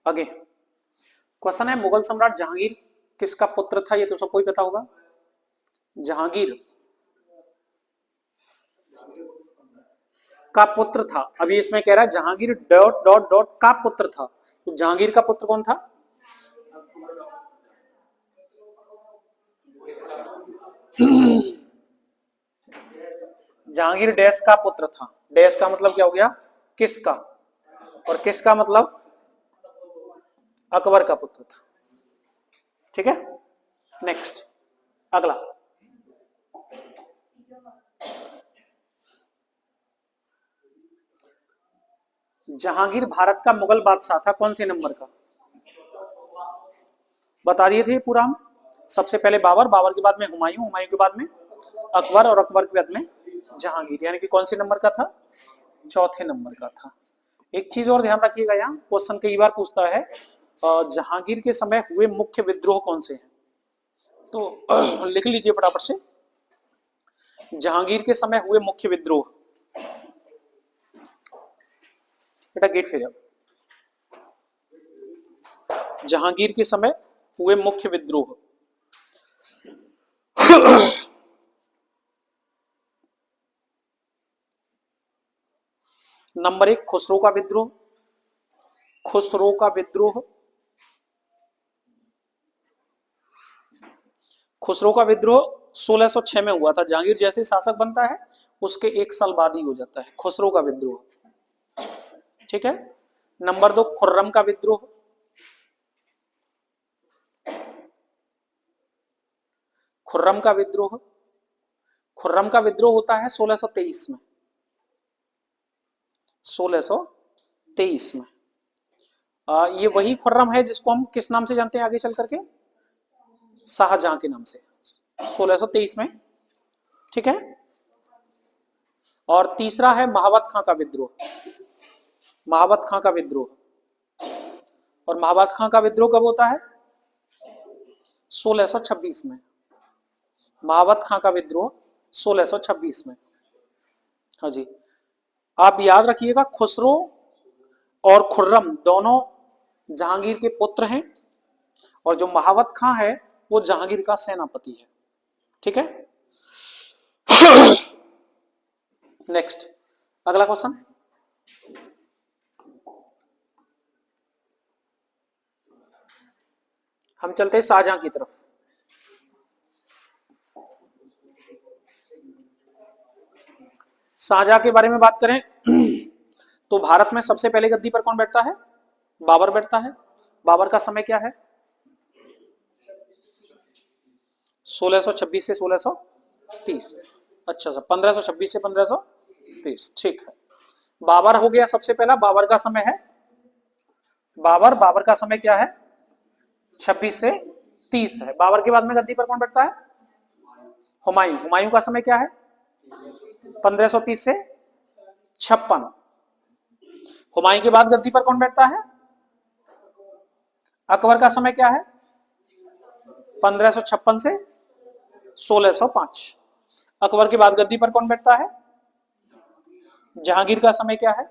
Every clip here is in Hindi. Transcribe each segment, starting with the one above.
आगे क्वेश्चन है, मुगल सम्राट जहांगीर किसका पुत्र था? ये तो सबको ही पता होगा। जहांगीर का पुत्र था। अभी इसमें कह रहा है जहांगीर डॉट डॉट डॉट का पुत्र था, तो जहांगीर का पुत्र कौन था? जहांगीर डैश का पुत्र था। डैश का मतलब क्या हो गया? किसका, और किसका मतलब अकबर का पुत्र था। ठीक है, नेक्स्ट अगला। जहांगीर भारत का मुगल बादशाह था कौन से नंबर का? बता दिए थे पूरा हम। सबसे पहले बाबर, बाबर के बाद में हुमायूं, हुमायूं के बाद में अकबर, और अकबर के बाद में जहांगीर, यानी कि कौन से नंबर का था? चौथे नंबर का था। एक चीज और ध्यान रखिएगा, यहाँ क्वेश्चन कई बार पूछता है जहांगीर के समय हुए मुख्य विद्रोह कौन से हैं, तो लिख लीजिए फटाफट से। जहांगीर के समय हुए मुख्य विद्रोह, बेटा गेट फेल। जहांगीर के समय हुए मुख्य विद्रोह। नंबर 1 खुसरो का विद्रोह। खुसरो का विद्रोह, खुसरो का विद्रोह 1606 में हुआ था। जहांगीर जैसे शासक बनता है उसके 1 साल बाद ही हो जाता है खुसरो का विद्रोह। ठीक है। नंबर 2 खुर्रम का विद्रोह। खुर्रम का विद्रोह, खुर्रम का विद्रोह होता है 1623 में। 1623 में। ये वही खुर्रम है जिसको हम किस नाम से जानते हैं आगे चल करके? शाहजहां के नाम से, 1623 में। ठीक है। और तीसरा है महावत खां का विद्रोह। महावत खां का विद्रोह, और महावत खां का विद्रोह कब होता है? 1626 में। महावत खां का विद्रोह 1626 में। हाँ जी, आप याद रखिएगा खुसरो और खुर्रम दोनों जहांगीर के पुत्र हैं, और जो महावत खां है वो जहांगीर का सेनापति है। ठीक है। नेक्स्ट अगला क्वेश्चन। हम चलते हैं शाहजहां की तरफ। शाहजहां के बारे में बात करें तो भारत में सबसे पहले गद्दी पर कौन बैठता है? बाबर बैठता है। बाबर का समय क्या है? 1626 से 1630। अच्छा सर, 1526 से 1530। ठीक है। बाबर हो गया सबसे पहला। बाबर का समय है, बाबर का समय क्या है? 26 से 30 है। बाबर के बाद में गद्दी पर कौन बैठता है? हुमायूं। हुमायूं का समय क्या है? 1530 से 56। हुमायूं के बाद गद्दी पर कौन बैठता है? अकबर का समय क्या है? 1556 से 1605। अकबर के बाद गद्दी पर कौन बैठता है? जहांगीर का समय क्या है?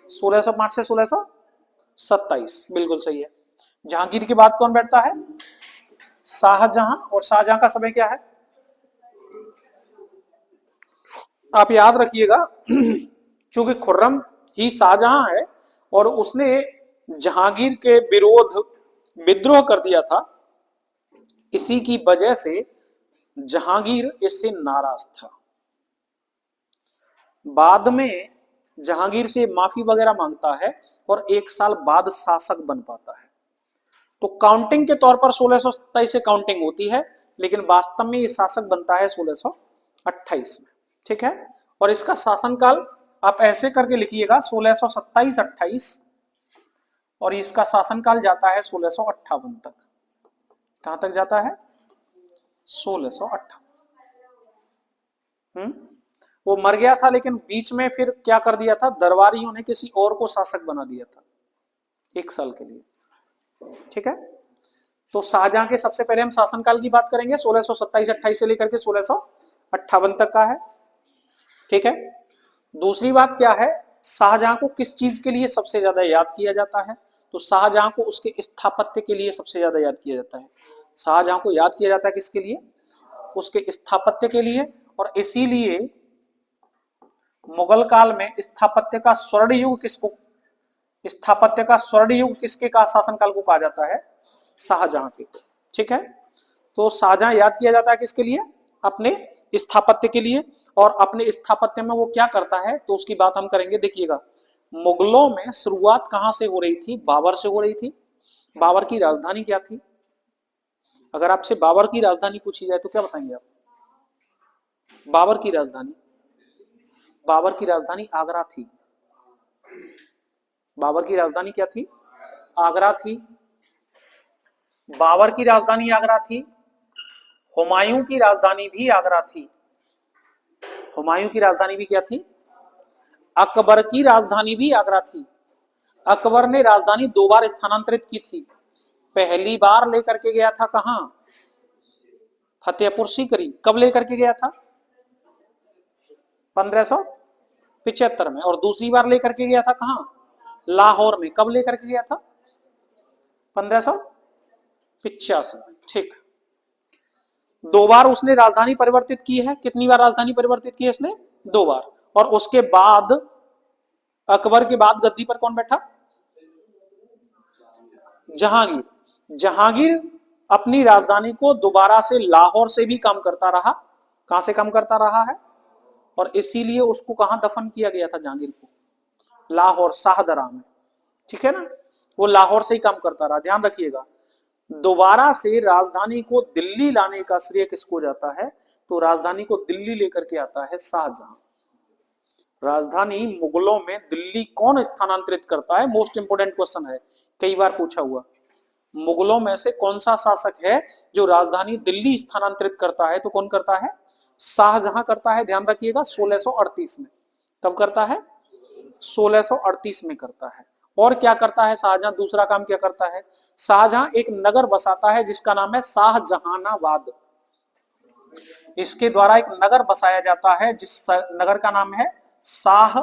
1605 से 1627। बिल्कुल सही है। जहांगीर के बाद कौन बैठता है? शाहजहां। और शाहजहां का समय क्या है? आप याद रखिएगा चूंकि खुर्रम ही शाहजहां है और उसने जहांगीर के विरोध विद्रोह कर दिया था, इसी की वजह से जहांगीर इससे नाराज था। बाद में जहांगीर से माफी वगैरह मांगता है और 1 साल बाद शासक बन पाता है। तो काउंटिंग के तौर पर 1627 से काउंटिंग होती है, लेकिन वास्तव में ये शासक बनता है 1628 में। ठीक है। और इसका शासनकाल आप ऐसे करके लिखिएगा 1627-28, और इसका शासनकाल जाता है 1658 तक। कहां तक जाता है? 1658। वो मर गया था, लेकिन बीच में फिर क्या कर दिया था, दरबारियों ने किसी और को शासक बना दिया था 1 साल के लिए। ठीक है। तो शाहजहां के सबसे पहले हम शासनकाल की बात करेंगे, 1627-28 से लेकर के 1658 तक का है। ठीक है। दूसरी बात क्या है, शाहजहां को किस चीज के लिए सबसे ज्यादा याद किया जाता है? तो शाहजहां को उसके स्थापत्य के लिए सबसे ज्यादा याद किया जाता है। शाहजहां को याद किया जाता है किसके लिए? उसके स्थापत्य के लिए। और इसीलिए मुगल काल में स्थापत्य का स्वर्ण युग किसके का शासनकाल को कहा जाता है? शाहजहां के। ठीक है, तो शाहजहां याद किया जाता है किसके लिए? अपने स्थापत्य के लिए। और अपने स्थापत्य में वो क्या करता है तो उसकी बात हम करेंगे। देखिएगा, मुगलों में शुरुआत कहां से हो रही थी? बाबर से हो रही थी। बाबर की राजधानी क्या थी? अगर आपसे बाबर की राजधानी पूछी जाए तो क्या बताएंगे आप? बाबर की राजधानी, बाबर की राजधानी आगरा थी। बाबर की राजधानी क्या थी? आगरा थी। बाबर की राजधानी आगरा थी। हुमायूं की राजधानी भी आगरा थी। हुमायूं की राजधानी भी क्या थी? अकबर की राजधानी भी आगरा थी। अकबर ने राजधानी 2 बार स्थानांतरित की थी। पहली बार लेकर के गया था कहां? फतेहपुर सीकरी। कब लेकर के गया था? 1575 में। और दूसरी बार लेकर के गया था कहां? लाहौर में। कब लेकर के गया था? 1585 में। ठीक, 2 बार उसने राजधानी परिवर्तित की है। कितनी बार राजधानी परिवर्तित की है इसने? 2 बार। और उसके बाद अकबर के बाद गद्दी पर कौन बैठा? जहांगीर। जहांगीर अपनी राजधानी को दोबारा से लाहौर से भी कम करता रहा। कहां से कम करता रहा है? और इसीलिए उसको कहां दफन किया गया था जहांगीर को? लाहौर, शाहदरा में। ठीक है ना, वो लाहौर से ही काम करता रहा। ध्यान रखिएगा, दोबारा से राजधानी को दिल्ली लाने का श्रेय किसको जाता है? तो राजधानी को दिल्ली लेकर के आता है शाहजहां। राजधानी मुगलों में दिल्ली कौन स्थानांतरित करता है? मोस्ट इंपोर्टेंट क्वेश्चन है, कई बार पूछा हुआ। मुगलों में से कौन सा शासक है जो राजधानी दिल्ली स्थानांतरित करता है? तो कौन करता है? शाहजहां करता है। ध्यान रखिएगा, 1638 में। कब करता है? 1638 में करता है। और क्या करता है शाहजहां? दूसरा काम क्या करता है? शाहजहां एक नगर बसाता है जिसका नाम है शाहजहानाबाद। इसके द्वारा एक नगर बसाया जाता है जिस नगर का नाम है शाहजहानाबाद।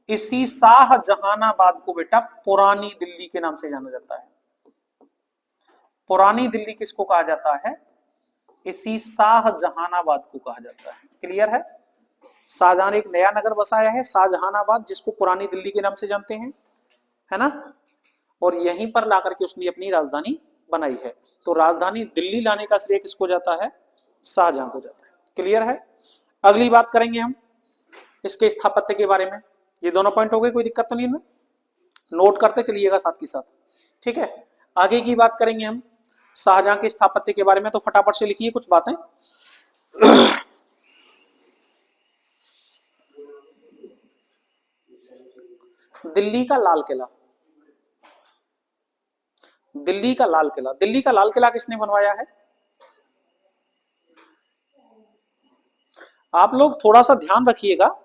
इसी शाहजहानाबाद को बेटा पुरानी दिल्ली के नाम से जाना जाता है। पुरानी दिल्ली किसको कहा जाता है? इसी शाहजहानाबाद को कहा जाता है। क्लियर है? शाहजहां ने एक नया नगर बसाया है शाहजहानाबाद, जिसको पुरानी दिल्ली के नाम से जानते हैं, है ना। और यहीं पर लाकर के उसने अपनी राजधानी बनाई है। तो राजधानी दिल्ली लाने का श्रेय किसको जाता है? शाहजहां को जाता है। क्लियर है? अगली बात करेंगे हम इसके स्थापत्य के बारे में। ये दोनों पॉइंट हो गए, कोई दिक्कत तो नहीं है? नोट करते चलिएगा साथ के साथ। ठीक है, आगे की बात करेंगे हम शाहजहां के स्थापत्य के बारे में। तो फटाफट से लिखिए कुछ बातें। दिल्ली का लाल किला। दिल्ली का लाल किला, दिल्ली का लाल किला किसने बनवाया है? आप लोग थोड़ा सा ध्यान रखिएगा,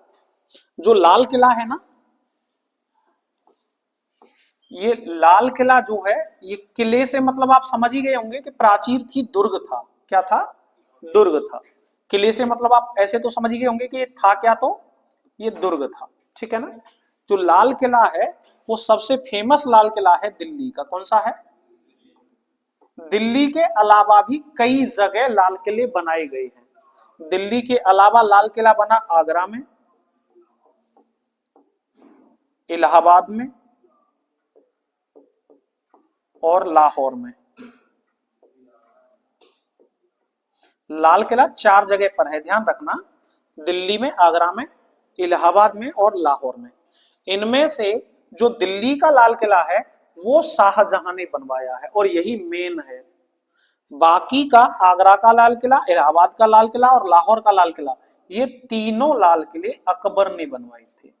जो लाल किला है ना, ये लाल किला जो है, ये किले से मतलब आप समझ ही गए होंगे कि प्राचीर थी, दुर्ग था। क्या था? दुर्ग था। किले से मतलब आप ऐसे तो समझ ही गए होंगे कि ये था क्या, तो ये दुर्ग था। ठीक है ना। जो लाल किला है वो सबसे फेमस लाल किला है दिल्ली का। कौन सा है? दिल्ली के अलावा भी कई जगह लाल किले बनाए गए हैं। दिल्ली के अलावा लाल किला बना आगरा में, इलाहाबाद में और लाहौर में। लाल किला 4 जगह पर है, ध्यान रखना। दिल्ली में, आगरा में, इलाहाबाद में और लाहौर में। इनमें से जो दिल्ली का लाल किला है वो शाहजहां ने बनवाया है और यही मेन है। बाकी का आगरा का लाल किला, इलाहाबाद का लाल किला और लाहौर का लाल किला, ये तीनों लाल किले अकबर ने बनवाए थे।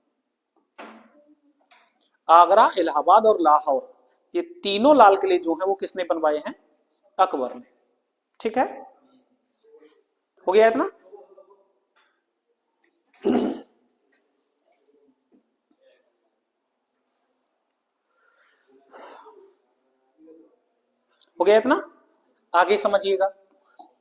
आगरा, इलाहाबाद और लाहौर, ये तीनों लाल किले जो हैं वो किसने बनवाए हैं? अकबर ने। ठीक है, हो गया इतना? हो गया इतना? आगे समझिएगा।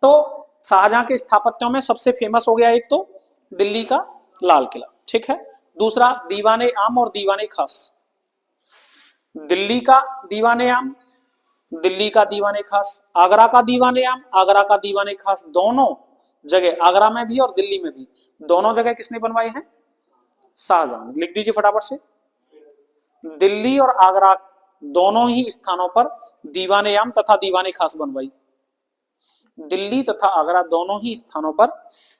तो शाहजहां के स्थापत्यों में सबसे फेमस हो गया एक तो दिल्ली का लाल किला। ठीक है। दूसरा दीवाने आम और दीवाने खास। दिल्ली का दीवाने आम, दिल्ली का दीवाने खास, आगरा का दीवाने आम, आगरा का दीवाने खास, दोनों जगह आगरा में भी और दिल्ली में भी दोनों जगह किसने बनवाए हैं? शाहजहां। लिख दीजिए फटाफट से। दिल्ली और आगरा दोनों ही स्थानों पर दीवाने आम तथा दीवाने खास बनवाई। दिल्ली तथा आगरा दोनों ही स्थानों पर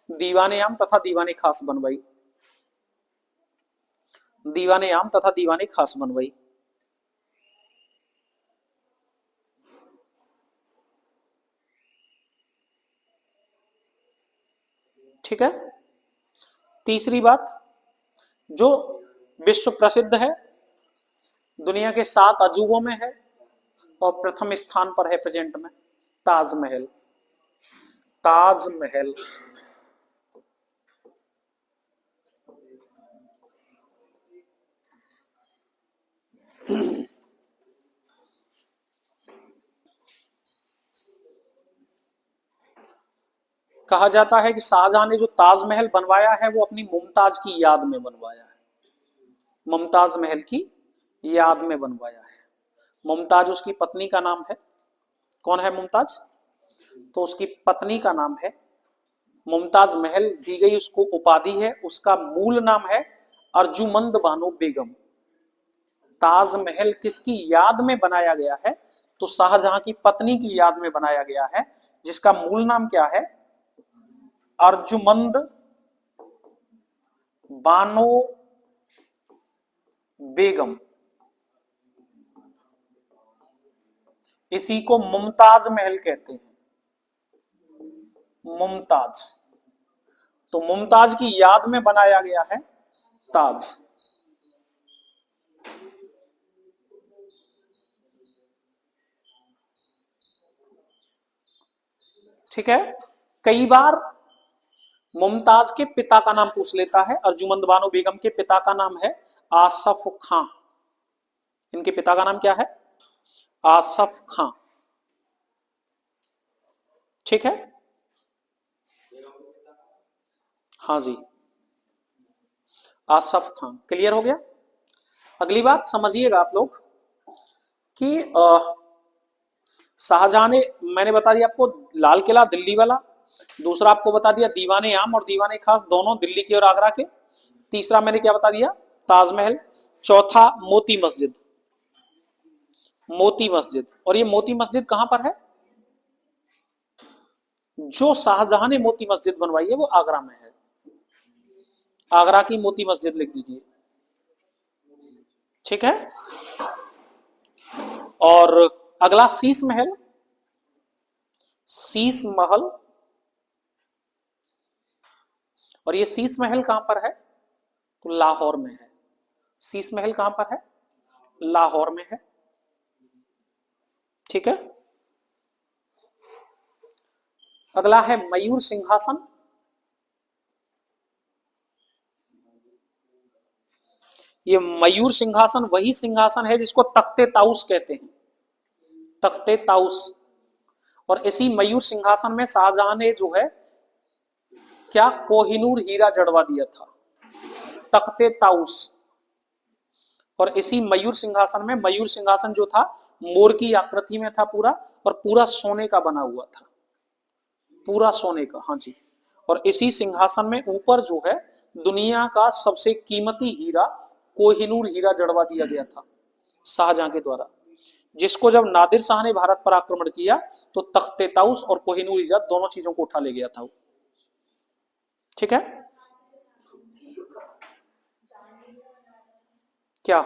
दीवाने आम तथा दीवाने खास बनवाई। दीवाने आम तथा दीवाने खास बनवाई। ठीक है। तीसरी बात, जो विश्व प्रसिद्ध है, दुनिया के 7 अजूबों में है और प्रथम स्थान पर है प्रेजेंट में, ताजमहल। ताजमहल। कहा जाता है कि शाहजहां ने जो ताजमहल बनवाया है वो अपनी मुमताज की याद में बनवाया है। मुमताज महल की याद में बनवाया है। मुमताज उसकी पत्नी का नाम है। कौन है मुमताज? तो उसकी पत्नी का नाम है मुमताज महल, दी गई उसको उपाधि है, उसका मूल नाम है अर्जुमंद बानो बेगम। ताजमहल किसकी याद में बनाया गया है? तो शाहजहां की पत्नी की याद में बनाया गया है, जिसका मूल नाम क्या है? अर्जुमंद बानो बेगम। इसी को मुमताज महल कहते हैं, मुमताज। तो मुमताज की याद में बनाया गया है ताज। ठीक है। कई बार मुमताज के पिता का नाम पूछ लेता है। अर्जुमंद बानो बेगम के पिता का नाम है आसफ खां। इनके पिता का नाम क्या है? आसफ खां। ठीक है। हाँ जी, आसफ खां। क्लियर हो गया। अगली बात समझिएगा आप लोग कि शाहजहां ने, मैंने बता दिया आपको लाल किला दिल्ली वाला। दूसरा आपको बता दिया दीवाने आम और दीवाने खास दोनों दिल्ली के और आगरा के। तीसरा मैंने क्या बता दिया? ताजमहल। चौथा मोती मस्जिद। मोती मस्जिद। और ये मोती मस्जिद कहां पर है? जो शाहजहां ने मोती मस्जिद बनवाई है वो आगरा में है। आगरा की मोती मस्जिद लिख दीजिए। ठीक है। और अगला शीश महल। शीश महल। और ये शीश महल कहां पर है? तो लाहौर में है। शीश महल कहां पर है? लाहौर में है। ठीक है। अगला है मयूर सिंहासन। ये मयूर सिंहासन वही सिंहासन है जिसको तख्ते ताउस कहते हैं, तख्ते ताउस। और इसी मयूर सिंहासन में शाहजहां ने जो है क्या कोहिनूर हीरा जड़वा दिया था, तख्ते ताउस। और इसी मयूर सिंहासन में, मयूर सिंहासन जो था मोर की आकृति में था पूरा, और पूरा सोने का बना हुआ था, पूरा सोने का। हाँ जी। और इसी सिंहासन में ऊपर जो है दुनिया का सबसे कीमती हीरा कोहिनूर हीरा जड़वा दिया गया था शाहजहां के द्वारा, जिसको जब नादिर शाह ने भारत पर आक्रमण किया तो तख्ते ताउस और कोहिनूर हीरा दोनों चीजों को उठा ले गया था वो। ठीक है। क्या?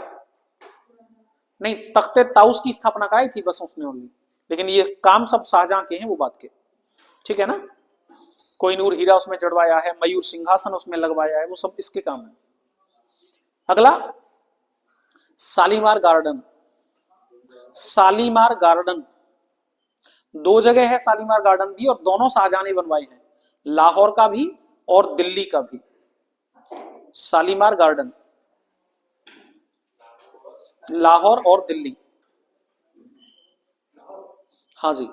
नहीं, तख्ते ताउस की स्थापना कराई थी बस उसने ओनली, लेकिन ये काम सब शाहजहां के हैं वो बात के। ठीक है ना। कोहिनूर हीरा उसमें जड़वाया है, मयूर सिंहासन उसमें लगवाया है, वो सब इसके काम है। अगला शालीमार गार्डन। शालीमार गार्डन दो जगह है, शालीमार गार्डन भी, और दोनों शाहजहां ने बनवाए हैं, लाहौर का भी और दिल्ली का भी। शालीमार गार्डन लाहौर और दिल्ली। हाँ जी।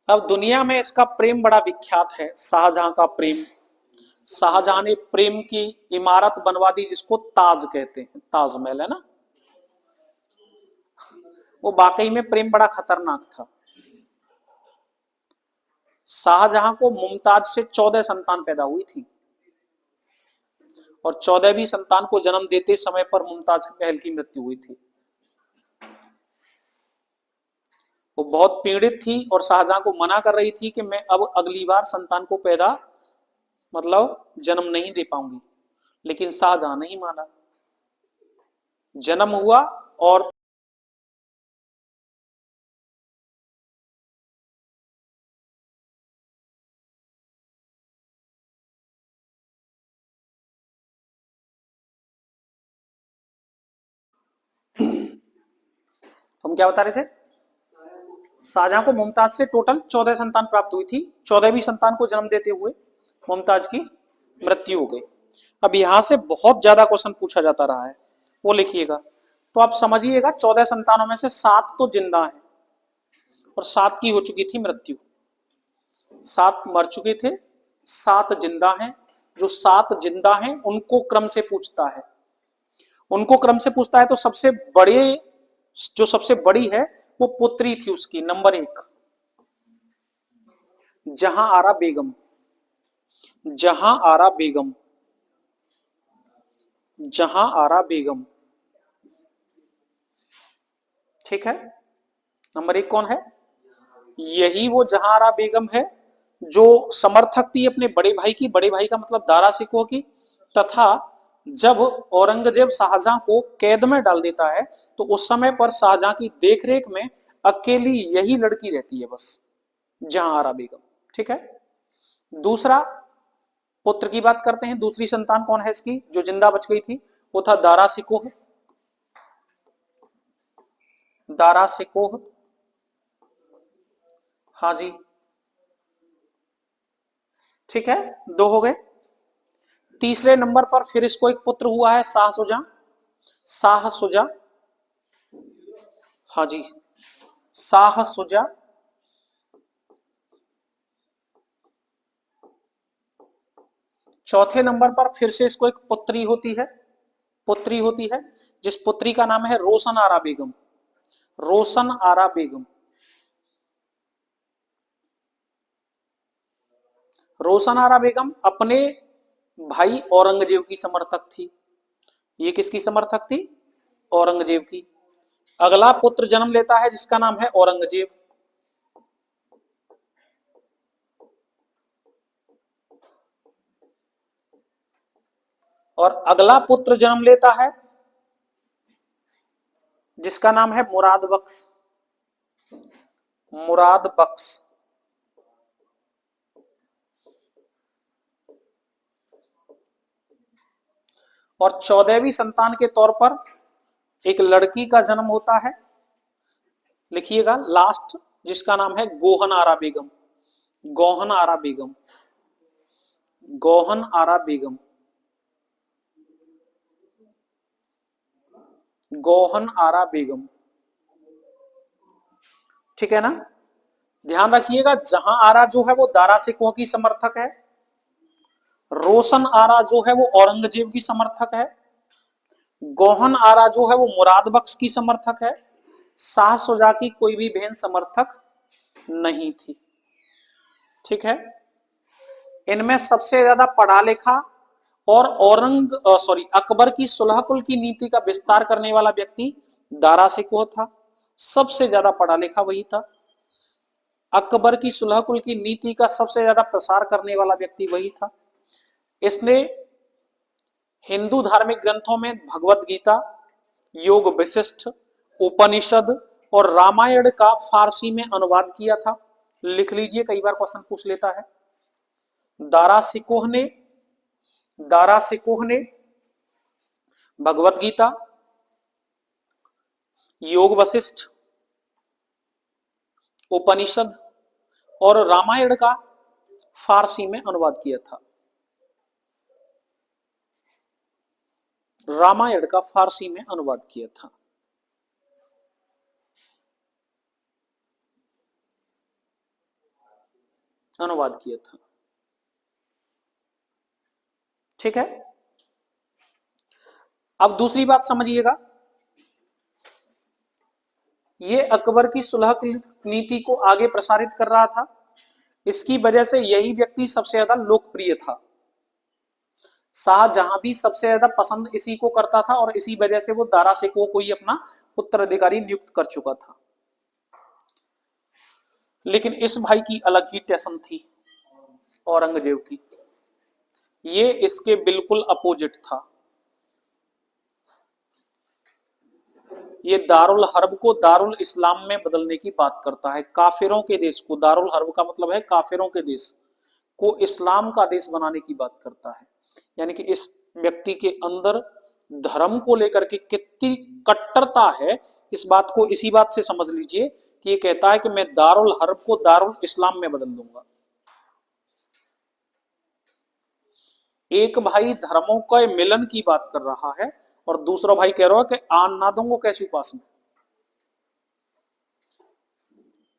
अब दुनिया में इसका प्रेम बड़ा विख्यात है, शाहजहां का प्रेम। शाहजहां ने प्रेम की इमारत बनवा दी जिसको ताज कहते हैं, ताजमहल है ना। वो वाकई में प्रेम बड़ा खतरनाक था। शाहजहां को मुमताज से 14 संतान पैदा हुई थी और 14वीं संतान को जन्म देते समय पर मुमताज महल की मृत्यु हुई थी। वो बहुत पीड़ित थी और शाहजहां को मना कर रही थी कि मैं अब अगली बार संतान को पैदा मतलब जन्म नहीं दे पाऊंगी, लेकिन शाहजहां नहीं माना। जन्म हुआ और हम क्या बता रहे थे, शाहजहां को मुमताज से टोटल 14 संतान प्राप्त हुई थी। 14वीं संतान को जन्म देते हुए मुमताज की मृत्यु हो गई। अब यहां से बहुत ज्यादा क्वेश्चन पूछा जाता रहा है, वो लिखिएगा। तो आप समझिएगा 14 संतानों में से 7 तो जिंदा हैं और 7 की हो चुकी थी मृत्यु। 7 मर चुके थे, 7 जिंदा हैं। जो 7 जिंदा हैं उनको क्रम से पूछता है, उनको क्रम से पूछता है। तो सबसे बड़े, जो सबसे बड़ी है वो पुत्री थी उसकी, नंबर 1 जहां आरा बेगम। जहां आरा बेगम, जहां आरा बेगम, ठीक है। नंबर 1 कौन है? यही वो जहां आरा बेगम है जो समर्थक थी अपने बड़े भाई की, बड़े भाई का मतलब दारा सिकोह की। तथा जब औरंगजेब शाहजहां को कैद में डाल देता है तो उस समय पर शाहजहां की देखरेख में अकेली यही लड़की रहती है बस, जहां आरा बेगम, ठीक है। दूसरा पुत्र की बात करते हैं, दूसरी संतान कौन है इसकी जो जिंदा बच गई थी? वो था दारा सिकोह। दारा सिकोह, हाँ जी, ठीक है, 2 हो गए। तीसरे नंबर पर फिर इसको एक पुत्र हुआ है, शाह सुजा। शाह सुजा, हाँ जी, शाह सुजा। चौथे नंबर पर फिर से इसको एक पुत्री होती है, पुत्री होती है, जिस पुत्री का नाम है रोशन आरा बेगम। रोशन आरा बेगम, रोशन आरा बेगम अपने भाई औरंगजेब की समर्थक थी। ये किसकी समर्थक थी? औरंगजेब की। अगला पुत्र जन्म लेता है जिसका नाम है औरंगजेब। और अगला पुत्र जन्म लेता है जिसका नाम है मुराद बख्श। मुराद बख्श। और 14वीं संतान के तौर पर एक लड़की का जन्म होता है, लिखिएगा लास्ट, जिसका नाम है गोहन आरा बेगम। गोहन आरा बेगम, गोहन आरा बेगम, गोहन आरा बेगम, ठीक है ना। ध्यान रखिएगा, जहां आरा जो है वो दारा सिकोह की समर्थक है, रोशन आरा जो है वो औरंगजेब की समर्थक है, गोहन आरा जो है वो मुराद बख्श की समर्थक है, शाह सुजा की कोई भी बहन समर्थक नहीं थी, ठीक है। इनमें सबसे ज्यादा पढ़ा लिखा और अकबर की सुलह कुल की नीति का विस्तार करने वाला व्यक्ति दारा सिकोह था। सबसे ज्यादा पढ़ा लिखा वही था। अकबर की सुलह कुल की नीति का सबसे ज्यादा प्रसार करने वाला व्यक्ति वही था। इसने हिंदू धार्मिक ग्रंथों में भगवत गीता, योग विशिष्ट, उपनिषद और रामायण का फारसी में अनुवाद किया था। लिख लीजिए, कई बार क्वेश्चन पूछ लेता है। दारा सिकोह ने, दारा सिकोह ने भगवत गीता, योग वशिष्ठ, उपनिषद और रामायण का फारसी में अनुवाद किया था। रामायण का फारसी में अनुवाद किया था। अनुवाद किया था। ठीक है, अब दूसरी बात समझिएगा, ये अकबर की सुलह नीति को आगे प्रसारित कर रहा था। इसकी वजह से यही व्यक्ति सबसे ज्यादा लोकप्रिय था। शाहजहां भी सबसे ज्यादा पसंद इसी को करता था और इसी वजह से वो दारा सिकोह को ही अपना उत्तराधिकारी नियुक्त कर चुका था। लेकिन इस भाई की अलग ही टेंशन थी औरंगजेब की, ये इसके बिल्कुल अपोजिट था। ये दारुल हर्ब को दारुल इस्लाम में बदलने की बात करता है। काफिरों के देश को, दारुल हर्ब का मतलब है काफिरों के देश को इस्लाम का देश बनाने की बात करता है। यानी कि इस व्यक्ति के अंदर धर्म को लेकर के कितनी कट्टरता है, इस बात को इसी बात से समझ लीजिए कि ये कहता है कि मैं दारुल हर्ब को दारुल इस्लाम में बदल दूंगा। एक भाई धर्मों के मिलन की बात कर रहा है और दूसरा भाई कह रहा है कि आन ना दूंगा कैसी उपासना।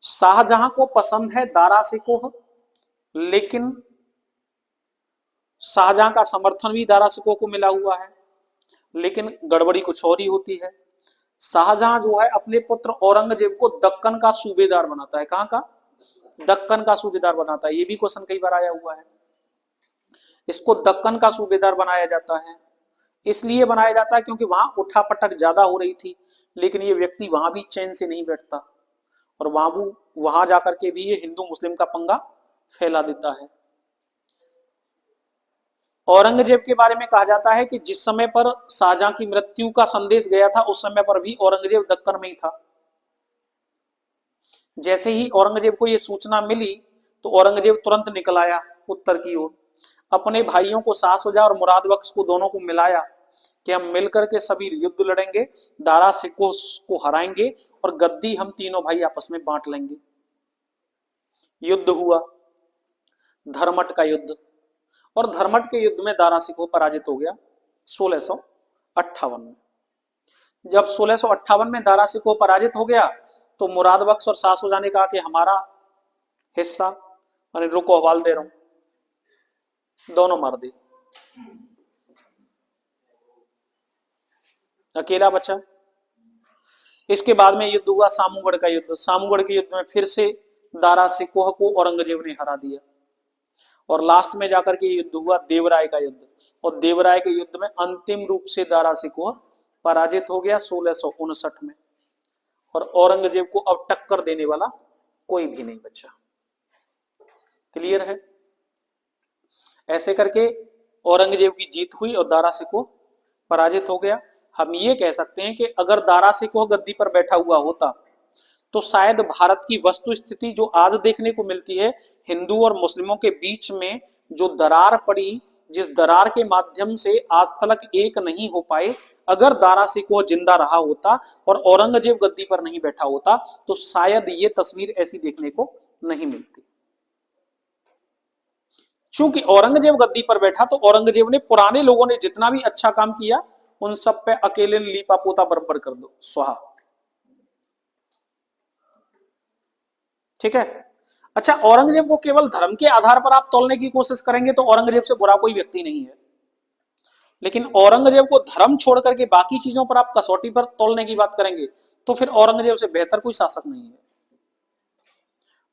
शाहजहां को पसंद है दारा सिकोह, लेकिन शाहजहां का समर्थन भी दारा सिकोह को मिला हुआ है। लेकिन गड़बड़ी कुछ और ही होती है। शाहजहां जो है अपने पुत्र औरंगजेब को दक्कन का सूबेदार बनाता है। कहां का? दक्कन का सूबेदार बनाता है। ये भी क्वेश्चन कई बार आया हुआ है। इसको दक्कन का सूबेदार बनाया जाता है, इसलिए बनाया जाता है क्योंकि वहां उठापटक ज्यादा हो रही थी। लेकिन ये व्यक्ति वहां भी चैन से नहीं बैठता और वहां जाकर के भी ये हिंदू मुस्लिम का पंगा फैला देता है। औरंगजेब के बारे में कहा जाता है कि जिस समय पर शाहजहां की मृत्यु का संदेश गया था उस समय पर भी औरंगजेब दक्कन में ही था। जैसे ही औरंगजेब को यह सूचना मिली तो औरंगजेब तुरंत निकल आया उत्तर की ओर। अपने भाइयों को शाहसुजा और मुराद बख्श को दोनों को मिलाया कि हम मिलकर के सभी युद्ध लड़ेंगे, दारा सिकोह को हराएंगे और गद्दी हम तीनों भाई आपस में बांट लेंगे। युद्ध हुआ, धर्मट का युद्ध, और धर्मट के युद्ध में दारा सिकोह पराजित हो गया 1658 में। जब 1658 में दारा सिकोह पराजित हो गया तो मुराद बख्श और शाहसुजा ने कहा कि हमारा हिस्सा, मैंने रुको हवाल दे रहा हूं, दोनों मार दी, अकेला बचा। इसके बाद में युद्ध हुआ सामूगढ़ का युद्ध। सामूगढ़ के युद्ध में फिर से दारा सिकोह को औरंगजेब ने हरा दिया और लास्ट में जाकर के युद्ध हुआ देवराय का युद्ध, और देवराय के युद्ध में अंतिम रूप से दारा सिकोह पराजित हो गया 1659 में, और औरंगजेब को अब टक्कर देने वाला कोई भी नहीं बचा। क्लियर है? ऐसे करके औरंगजेब की जीत हुई और दारा सिकोह पराजित हो गया। हम ये कह सकते हैं कि अगर दारा सिकोह गद्दी पर बैठा हुआ होता तो शायद भारत की वस्तु स्थिति जो आज देखने को मिलती है, हिंदू और मुस्लिमों के बीच में जो दरार पड़ी, जिस दरार के माध्यम से आज तक एक नहीं हो पाए, अगर दारा सिकोह जिंदा रहा होता और औरंगजेब गद्दी पर नहीं बैठा होता तो शायद ये तस्वीर ऐसी देखने को नहीं मिलती। चूंकि औरंगजेब गद्दी पर बैठा तो औरंगजेब ने पुराने लोगों ने जितना भी अच्छा काम किया उन सब पे अकेले लीपा पोता बराबर कर दो, स्वाहा। ठीक है? अच्छा, औरंगजेब को केवल धर्म के आधार पर आप तोलने की कोशिश करेंगे तो औरंगजेब से बुरा कोई व्यक्ति नहीं है। लेकिन औरंगजेब को धर्म छोड़ करके बाकी चीजों पर आप कसौटी पर तोलने की बात करेंगे तो फिर औरंगजेब से बेहतर कोई शासक नहीं है।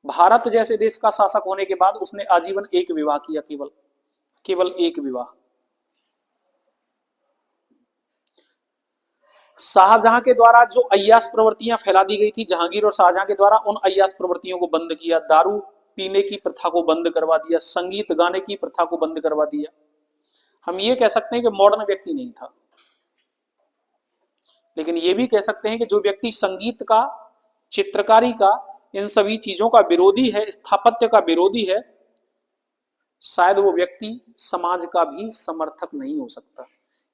भारत जैसे देश का शासक होने के बाद उसने आजीवन एक विवाह किया, केवल एक विवाह। शाहजहां के द्वारा जो अय्याश प्रवृत्तियां फैला दी गई थी, जहांगीर और शाहजहां के द्वारा, उन अय्याश प्रवृत्तियों को बंद किया। दारू पीने की प्रथा को बंद करवा दिया, संगीत गाने की प्रथा को बंद करवा दिया। हम ये कह सकते हैं कि मॉडर्न व्यक्ति नहीं था, लेकिन ये भी कह सकते हैं कि जो व्यक्ति संगीत का, चित्रकारी का, इन सभी चीजों का विरोधी है, स्थापत्य का विरोधी है, शायद वो व्यक्ति समाज का भी समर्थक नहीं हो सकता,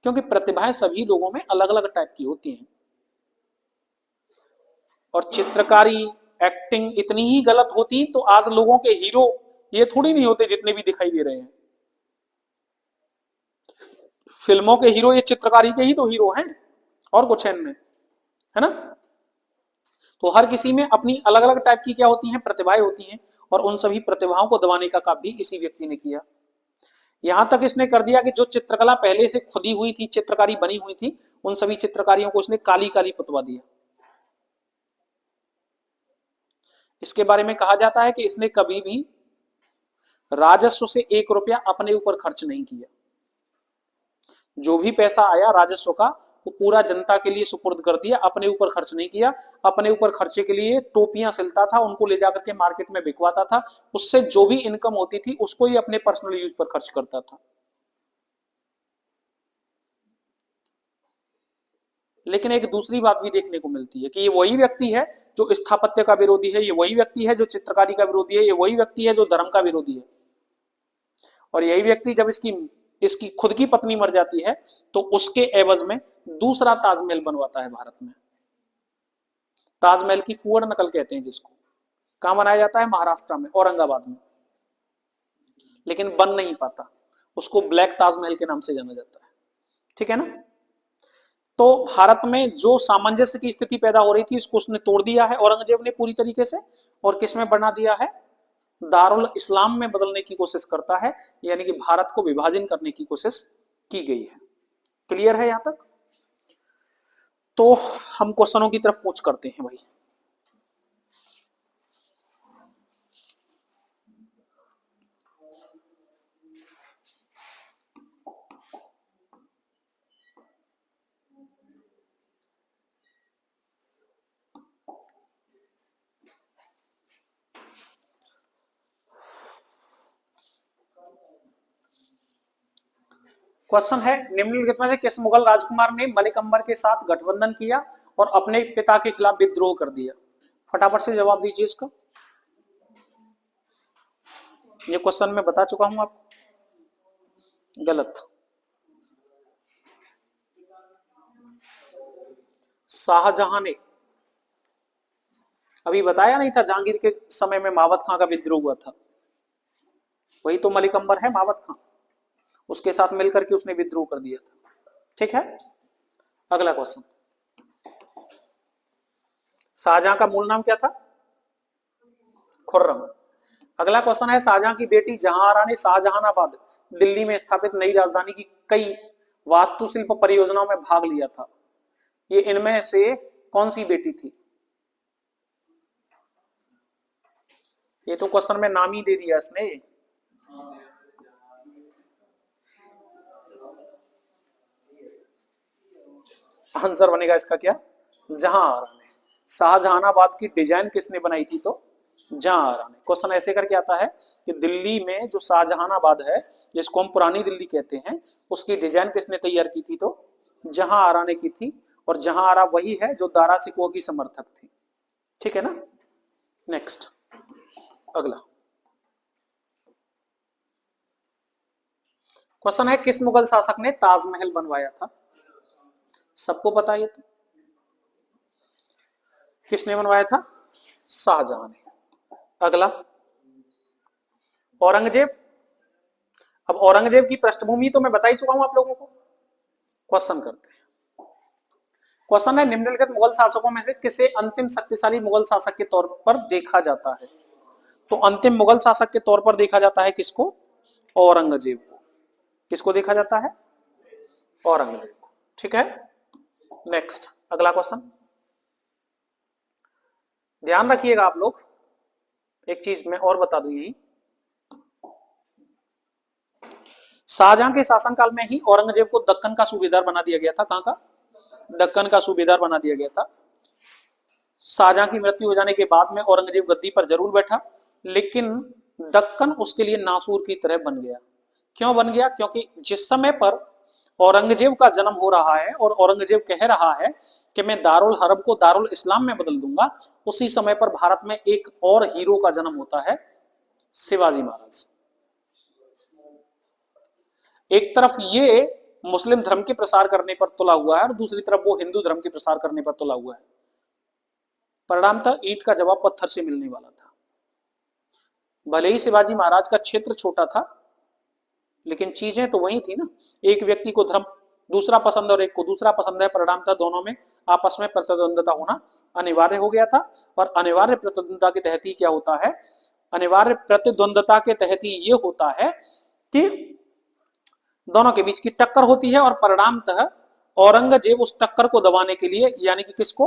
क्योंकि प्रतिभाएं सभी लोगों में अलग अलग टाइप की होती हैं। और चित्रकारी, एक्टिंग इतनी ही गलत होती तो आज लोगों के हीरो ये थोड़ी नहीं होते जितने भी दिखाई दे रहे हैं। फिल्मों के हीरो ये चित्रकारी के ही तो हीरो हैं, और कुछ है इनमें, है ना? तो हर किसी में अपनी अलग अलग टाइप की क्या होती हैं, प्रतिभाएं होती हैं, और उन सभी प्रतिभाओं को दबाने का काम भी इसी व्यक्ति ने किया। यहां तक इसने कर दिया कि जो चित्रकला पहले से खुदी हुई थी, चित्रकारी बनी हुई थी, उन सभी चित्रकारियों को इसने काली काली पुतवा दिया। इसके बारे में कहा जाता है कि इसने कभी भी राजस्व से 1 रुपया अपने ऊपर खर्च नहीं किया। जो भी पैसा आया राजस्व का, वो पूरा जनता के लिए सुपुर्द कर दिया, अपने ऊपर खर्च नहीं किया। अपने ऊपर खर्चे के लिए टोपियां सिलता था, उनको ले जाकर के मार्केट में बिकवाता था, उससे जो भी इनकम होती थी उसको ही अपने पर्सनल यूज पर खर्च करता था। लेकिन एक दूसरी बात भी देखने को मिलती है कि ये वही व्यक्ति है जो स्थापत्य का विरोधी है, ये वही व्यक्ति है जो चित्रकारी का विरोधी है, ये वही व्यक्ति है जो धर्म का विरोधी है। और यही व्यक्ति जब इसकी इसकी खुद की पत्नी मर जाती है तो उसके एवज में दूसरा ताजमहल बनवाता है भारत में। ताजमहल की फुअर नकल कहते हैं जिसको। कहां बनाया जाता है? महाराष्ट्र में, औरंगाबाद में। लेकिन बन नहीं पाता, उसको ब्लैक ताजमहल के नाम से जाना जाता है। ठीक है ना? तो भारत में जो सामंजस्य की स्थिति पैदा हो रही थी, इसको उसने तोड़ दिया है औरंगजेब ने पूरी तरीके से, और किस में बना दिया है? दारुल इस्लाम में बदलने की कोशिश करता है, यानी कि भारत को विभाजन करने की कोशिश की गई है। क्लियर है यहां तक? तो हम क्वेश्चनों की तरफ पूछ करते हैं भाई। क्वेश्चन है, निम्नलिखित में से किस मुगल राजकुमार ने मलिक अंबर के साथ गठबंधन किया और अपने पिता के खिलाफ विद्रोह कर दिया? फटाफट से जवाब दीजिए इसका। ये क्वेश्चन मैं बता चुका हूं आपको। गलत। शाहजहां ने। अभी बताया नहीं था जहांगीर के समय में मावत खां का विद्रोह हुआ था? वही तो मलिक अंबर है, मावत खां। उसके साथ मिलकर के उसने विद्रोह कर दिया था। ठीक है, अगला क्वेश्चन। शाहजहां का मूल नाम क्या था? खुर्रम। अगला क्वेश्चन है, शाहजहां की बेटी जहांआरा ने शाहजहानाबाद दिल्ली में स्थापित नई राजधानी की कई वास्तुशिल्प परियोजनाओं में भाग लिया था। ये इनमें से कौन सी बेटी थी? ये तो क्वेश्चन में नाम ही दे दिया इसने। आंसर बनेगा इसका क्या? जहांआरा ने। शाहजहानाबाद की डिजाइन किसने बनाई थी? तो जहांआरा ने। क्वेश्चन ऐसे करके आता है कि दिल्ली में जो शाहजहानाबाद है, जिसको हम पुरानी दिल्ली कहते हैं, उसकी डिजाइन किसने तैयार की थी? तो जहांआरा ने की थी। और जहांआरा वही है जो दारा सिकोह की समर्थक थी। ठीक है ना? नेक्स्ट, अगला क्वेश्चन है, किस मुगल शासक ने ताजमहल बनवाया था? सबको पता है ये तो। किसने बनवाया था? शाहजहां ने। अगला, औरंगजेब। अब औरंगजेब की पृष्ठभूमि तो मैं बता ही चुका हूं आप लोगों को। क्वेश्चन करते हैं। क्वेश्चन है, निम्नलिखित मुगल शासकों में से किसे अंतिम शक्तिशाली मुगल शासक के तौर पर देखा जाता है? तो अंतिम मुगल शासक के तौर पर देखा जाता है किसको? औरंगजेब को। किसको देखा जाता है? औरंगजेब को। ठीक है, नेक्स्ट, अगला क्वेश्चन। ध्यान रखिएगा आप लोग, एक चीज मैं और बता दूं, यही शाहजहां के शासनकाल में ही औरंगजेब को दक्कन का सूबेदार बना दिया गया था। कहां का? दक्कन का सूबेदार बना दिया गया था। शाहजहां की मृत्यु हो जाने के बाद में औरंगजेब गद्दी पर जरूर बैठा, लेकिन दक्कन उसके लिए नासूर की तरह बन गया। क्यों बन गया? क्योंकि जिस समय पर औरंगजेब का जन्म हो रहा है और औरंगजेब कह रहा है कि मैं दारुल हरब को दारुल इस्लाम में बदल दूंगा, उसी समय पर भारत में एक और हीरो का जन्म होता है, शिवाजी महाराज। एक तरफ ये मुस्लिम धर्म के प्रसार करने पर तुला हुआ है और दूसरी तरफ वो हिंदू धर्म के प्रसार करने पर तुला हुआ है। परिणाम था, ईंट का जवाब पत्थर से मिलने वाला था। भले ही शिवाजी महाराज का क्षेत्र छोटा था, लेकिन चीजें तो वही थी ना। एक व्यक्ति को धर्म दूसरा पसंद और एक को दूसरा पसंद है, परिणामतः दोनों में आपस में प्रतिद्वंदता होना अनिवार्य हो गया था। और अनिवार्य प्रतिद्वंदता के तहत ही क्या होता है, अनिवार्य प्रतिद्वंदता के तहत ही ये होता है कि दोनों के बीच की टक्कर होती है और परिणामतः औरंगजेब उस टक्कर को दबाने के लिए, यानी कि किसको,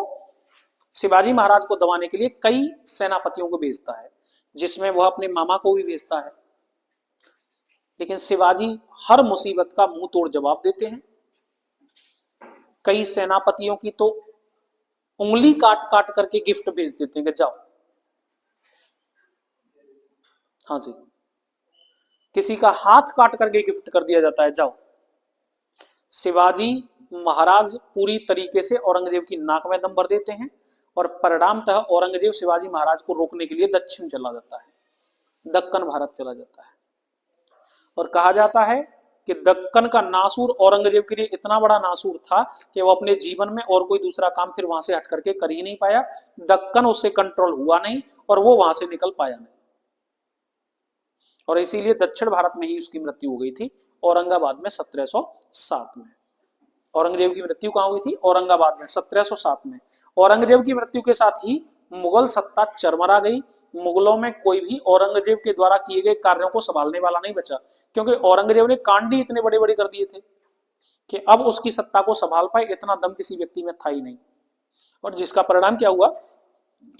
शिवाजी महाराज को दबाने के लिए कई सेनापतियों को भेजता है, जिसमें वह अपने मामा को भी भेजता है। लेकिन शिवाजी हर मुसीबत का मुंह तोड़ जवाब देते हैं। कई सेनापतियों की तो उंगली काट काट करके गिफ्ट भेज देते हैं कि जाओ। हाँ जी, किसी का हाथ काट करके गिफ्ट कर दिया जाता है, जाओ। शिवाजी महाराज पूरी तरीके से औरंगजेब की नाक में दम भर देते हैं और परिणामतः औरंगजेब शिवाजी महाराज को रोकने के लिए दक्षिण चला जाता है, दक्कन भारत चला जाता है। और कहा जाता है कि दक्कन का नासूर औरंगजेब के लिए इतना बड़ा नासूर था कि वो अपने जीवन में और कोई दूसरा काम फिर वहां से हट करके कर ही नहीं पाया। दक्कन उससे कंट्रोल हुआ नहीं और वो वहां से निकल पाया नहीं, और इसीलिए दक्षिण भारत में ही उसकी मृत्यु हो गई थी, औरंगाबाद में 1707 में। औरंगजेब की मृत्यु कहां हुई थी, औरंगाबाद में 1707 में। औरंगजेब की मृत्यु के साथ ही मुगल सत्ता चरमरा गई। मुगलों में कोई भी औरंगजेब के द्वारा किए गए कार्यों को संभालने वाला नहीं बचा, क्योंकि औरंगजेब ने कांड ही इतने बड़े बड़े कर दिए थे कि अब उसकी सत्ता को संभाल पाए इतना दम किसी व्यक्ति में था ही नहीं। और जिसका परिणाम क्या हुआ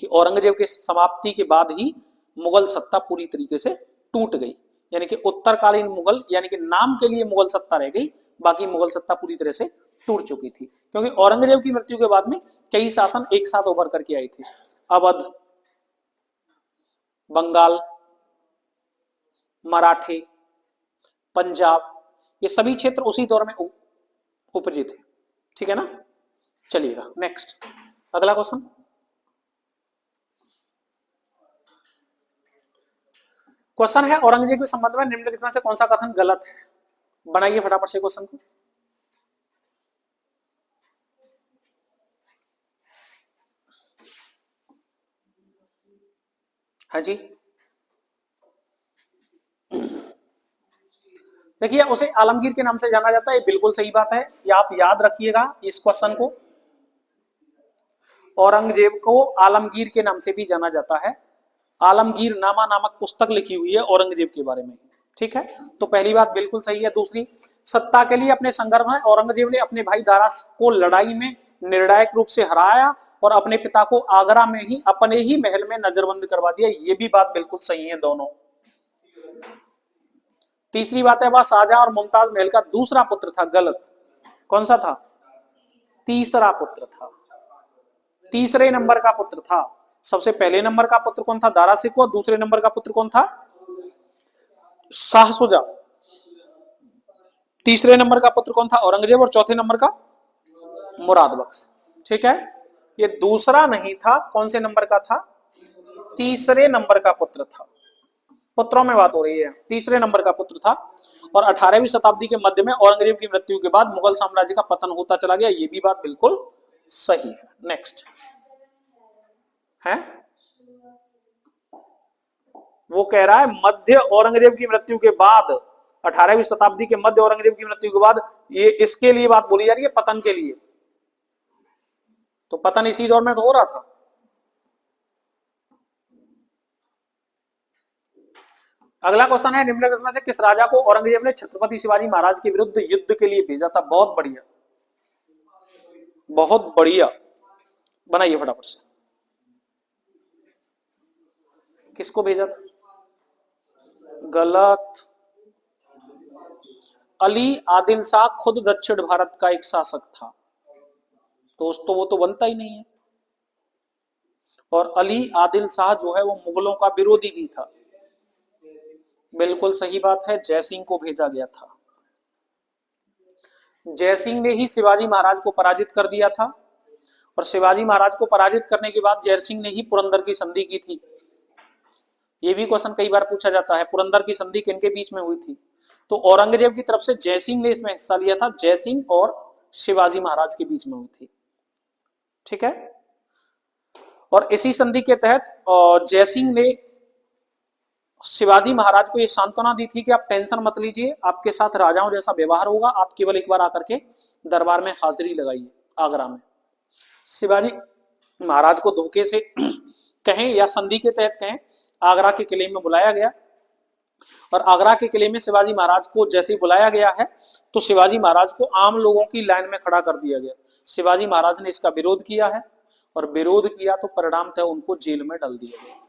कि औरंगजेब के समाप्ति के बाद ही मुगल सत्ता पूरी तरीके से टूट गई, यानी कि उत्तरकालीन मुगल, यानी कि नाम के लिए मुगल सत्ता रह गई, बाकी मुगल सत्ता पूरी तरह से टूट चुकी थी। क्योंकि औरंगजेब की मृत्यु के बाद में कई शासन एक साथ उभर करके आए थे। अवध, बंगाल, मराठे, पंजाब, ये सभी क्षेत्र उसी दौर में उपजे थे। ठीक है ना, चलिएगा नेक्स्ट, अगला क्वेश्चन। क्वेश्चन है औरंगजेब के संबंध में निम्नलिखित में से कौन सा कथन गलत है। बनाइए फटाफट से क्वेश्चन को। हाँ जी, देखिए उसे आलमगीर के नाम से जाना जाता है, ये बिल्कुल सही बात है, ये आप याद रखिएगा इस क्वेश्चन को। औरंगजेब को आलमगीर के नाम से भी जाना जाता है। आलमगीर नामा नामक पुस्तक लिखी हुई है औरंगजेब के बारे में। ठीक है, तो पहली बात बिल्कुल सही है। दूसरी, सत्ता के लिए अपने संघर्ष में औरंगजेब ने अपने भाई दारा को लड़ाई में निर्णायक रूप से हराया और अपने पिता को आगरा में ही अपने ही महल में नजरबंद करवा दिया, ये भी बात बिल्कुल सही है दोनों। तीसरी बात है वह शाहजहां और मुमताज महल का दूसरा पुत्र था, गलत। कौन सा था, तीसरा पुत्र था, तीसरे नंबर का पुत्र था। सबसे पहले नंबर का पुत्र कौन था, दारा सिको, और दूसरे नंबर का पुत्र कौन था, शाह सुजा। तीसरे नंबर का पुत्र कौन था, औरंगजेब, और चौथे नंबर का मुराद बख्श। ठीक है, ये दूसरा नहीं था, कौन से नंबर का था, तीसरे नंबर का पुत्र था। पुत्रों में बात हो रही है, तीसरे नंबर का पुत्र था। और 18वीं शताब्दी के मध्य में औरंगजेब की मृत्यु के बाद मुगल साम्राज्य का पतन होता चला गया, ये भी बात बिल्कुल सही है। नेक्स्ट है, वो कह रहा है मध्य औरंगजेब की मृत्यु के बाद, 18वीं शताब्दी के मध्य औरंगजेब की मृत्यु के बाद, ये इसके लिए बात बोली जा रही है, पतन के लिए। तो पतन इसी दौर में तो हो रहा था। अगला क्वेश्चन है निम्नलिखित में से किस राजा को औरंगजेब ने छत्रपति शिवाजी महाराज के विरुद्ध युद्ध के लिए भेजा था। बहुत बढ़िया, बहुत बढ़िया, बनाइए फटाफट से। किसको भेजा था, गलत। अली आदिल शाह खुद दक्षिण भारत का एक शासक था, दोस्तों वो तो बनता ही नहीं है। और अली आदिल शाह जो है वो मुगलों का विरोधी भी था, बिल्कुल सही बात है, जयसिंह को भेजा गया था। जयसिंह ने ही शिवाजी महाराज को पराजित कर दिया था, और शिवाजी महाराज को पराजित करने के बाद जयसिंह ने ही पुरंदर की संधि की थी। ये भी क्वेश्चन कई बार पूछा जाता है, पुरंदर की संधि किनके बीच में हुई थी, तो औरंगजेब की तरफ से जयसिंह ने इसमें हिस्सा लिया था, जयसिंह और शिवाजी महाराज के बीच में हुई थी। ठीक है, और इसी संधि के तहत जयसिंह ने शिवाजी महाराज को ये सांत्वना दी थी कि आप टेंशन मत लीजिए, आपके साथ राजाओं जैसा व्यवहार होगा, आप केवल एक बार आकर के दरबार में हाजिरी लगाइए आगरा में। शिवाजी महाराज को धोखे से कहें या संधि के तहत कहें, आगरा के किले में बुलाया गया और आगरा के किले में शिवाजी महाराज को जैसे ही बुलाया गया है तो शिवाजी महाराज को आम लोगों की लाइन में खड़ा कर दिया गया। शिवाजी महाराज ने इसका विरोध किया है और विरोध किया तो परिणाम था उनको जेल में डाल दिया गया।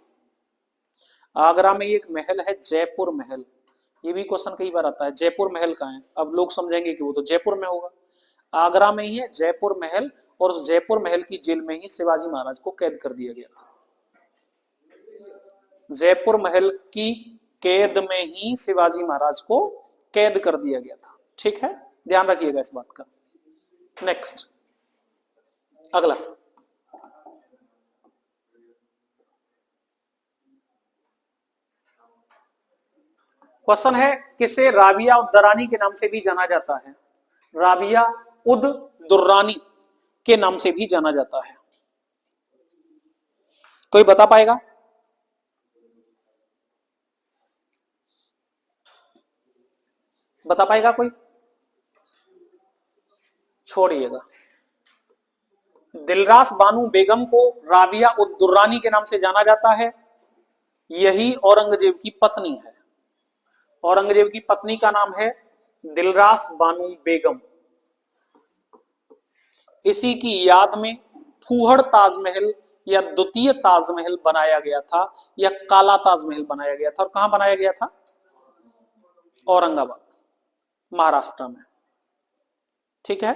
आगरा में एक महल है जयपुर महल, ये भी क्वेश्चन कई बार आता है, जयपुर महल कहाँ है? अब लोग समझेंगे कि वो तो जयपुर में होगा, आगरा में ही है जयपुर महल, और उस जयपुर महल की जेल में ही शिवाजी महाराज को कैद कर दिया गया था। जयपुर महल की कैद में ही शिवाजी महाराज को कैद कर दिया गया था। ठीक है, ध्यान रखिएगा इस बात का। नेक्स्ट, अगला क्वेश्चन है, किसे राबिया उद दरानी के नाम से भी जाना जाता है? राबिया उद दुर्रानी के नाम से भी जाना जाता है। कोई बता पाएगा? बता पाएगा कोई? छोड़िएगा। दिलरास बानू बेगम को राबिया उद दुर्रानी के नाम से जाना जाता है, यही औरंगजेब की पत्नी है। औरंगजेब की पत्नी का नाम है दिलरास बानू बेगम। इसी की याद में फूहड़ ताजमहल या द्वितीय ताजमहल बनाया गया था, या काला ताजमहल बनाया गया था। और कहां बनाया गया था? औरंगाबाद, महाराष्ट्र में। ठीक है,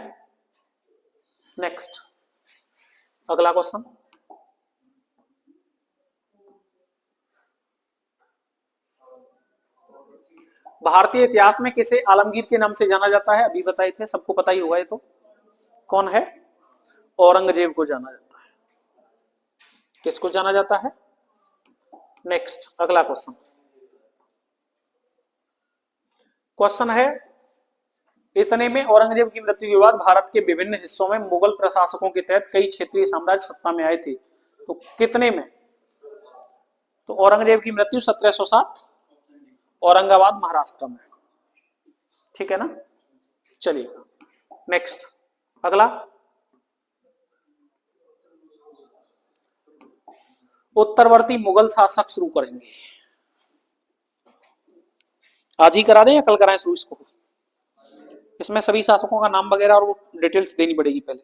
नेक्स्ट, अगला क्वेश्चन। भारतीय इतिहास में किसे आलमगीर के नाम से जाना जाता है? अभी बताए थे, सबको पता ही होगा ये तो। कौन है? औरंगजेब को जाना जाता है। किसको जाना जाता है? नेक्स्ट, अगला क्वेश्चन। क्वेश्चन है, इतने में औरंगजेब की मृत्यु के बाद भारत के विभिन्न हिस्सों में मुगल प्रशासकों के तहत कई क्षेत्रीय साम्राज्य सत्ता में आए थे, तो कितने में? तो औरंगजेब की मृत्यु 1707, औरंगाबाद, महाराष्ट्र में। ठीक है ना, चलिए नेक्स्ट, अगला। उत्तरवर्ती मुगल शासक शुरू करेंगे, आज ही करा दें या कल कराएं शुरू इसको? इसमें सभी शासकों का नाम वगैरह और वो डिटेल्स देनी पड़ेगी पहले।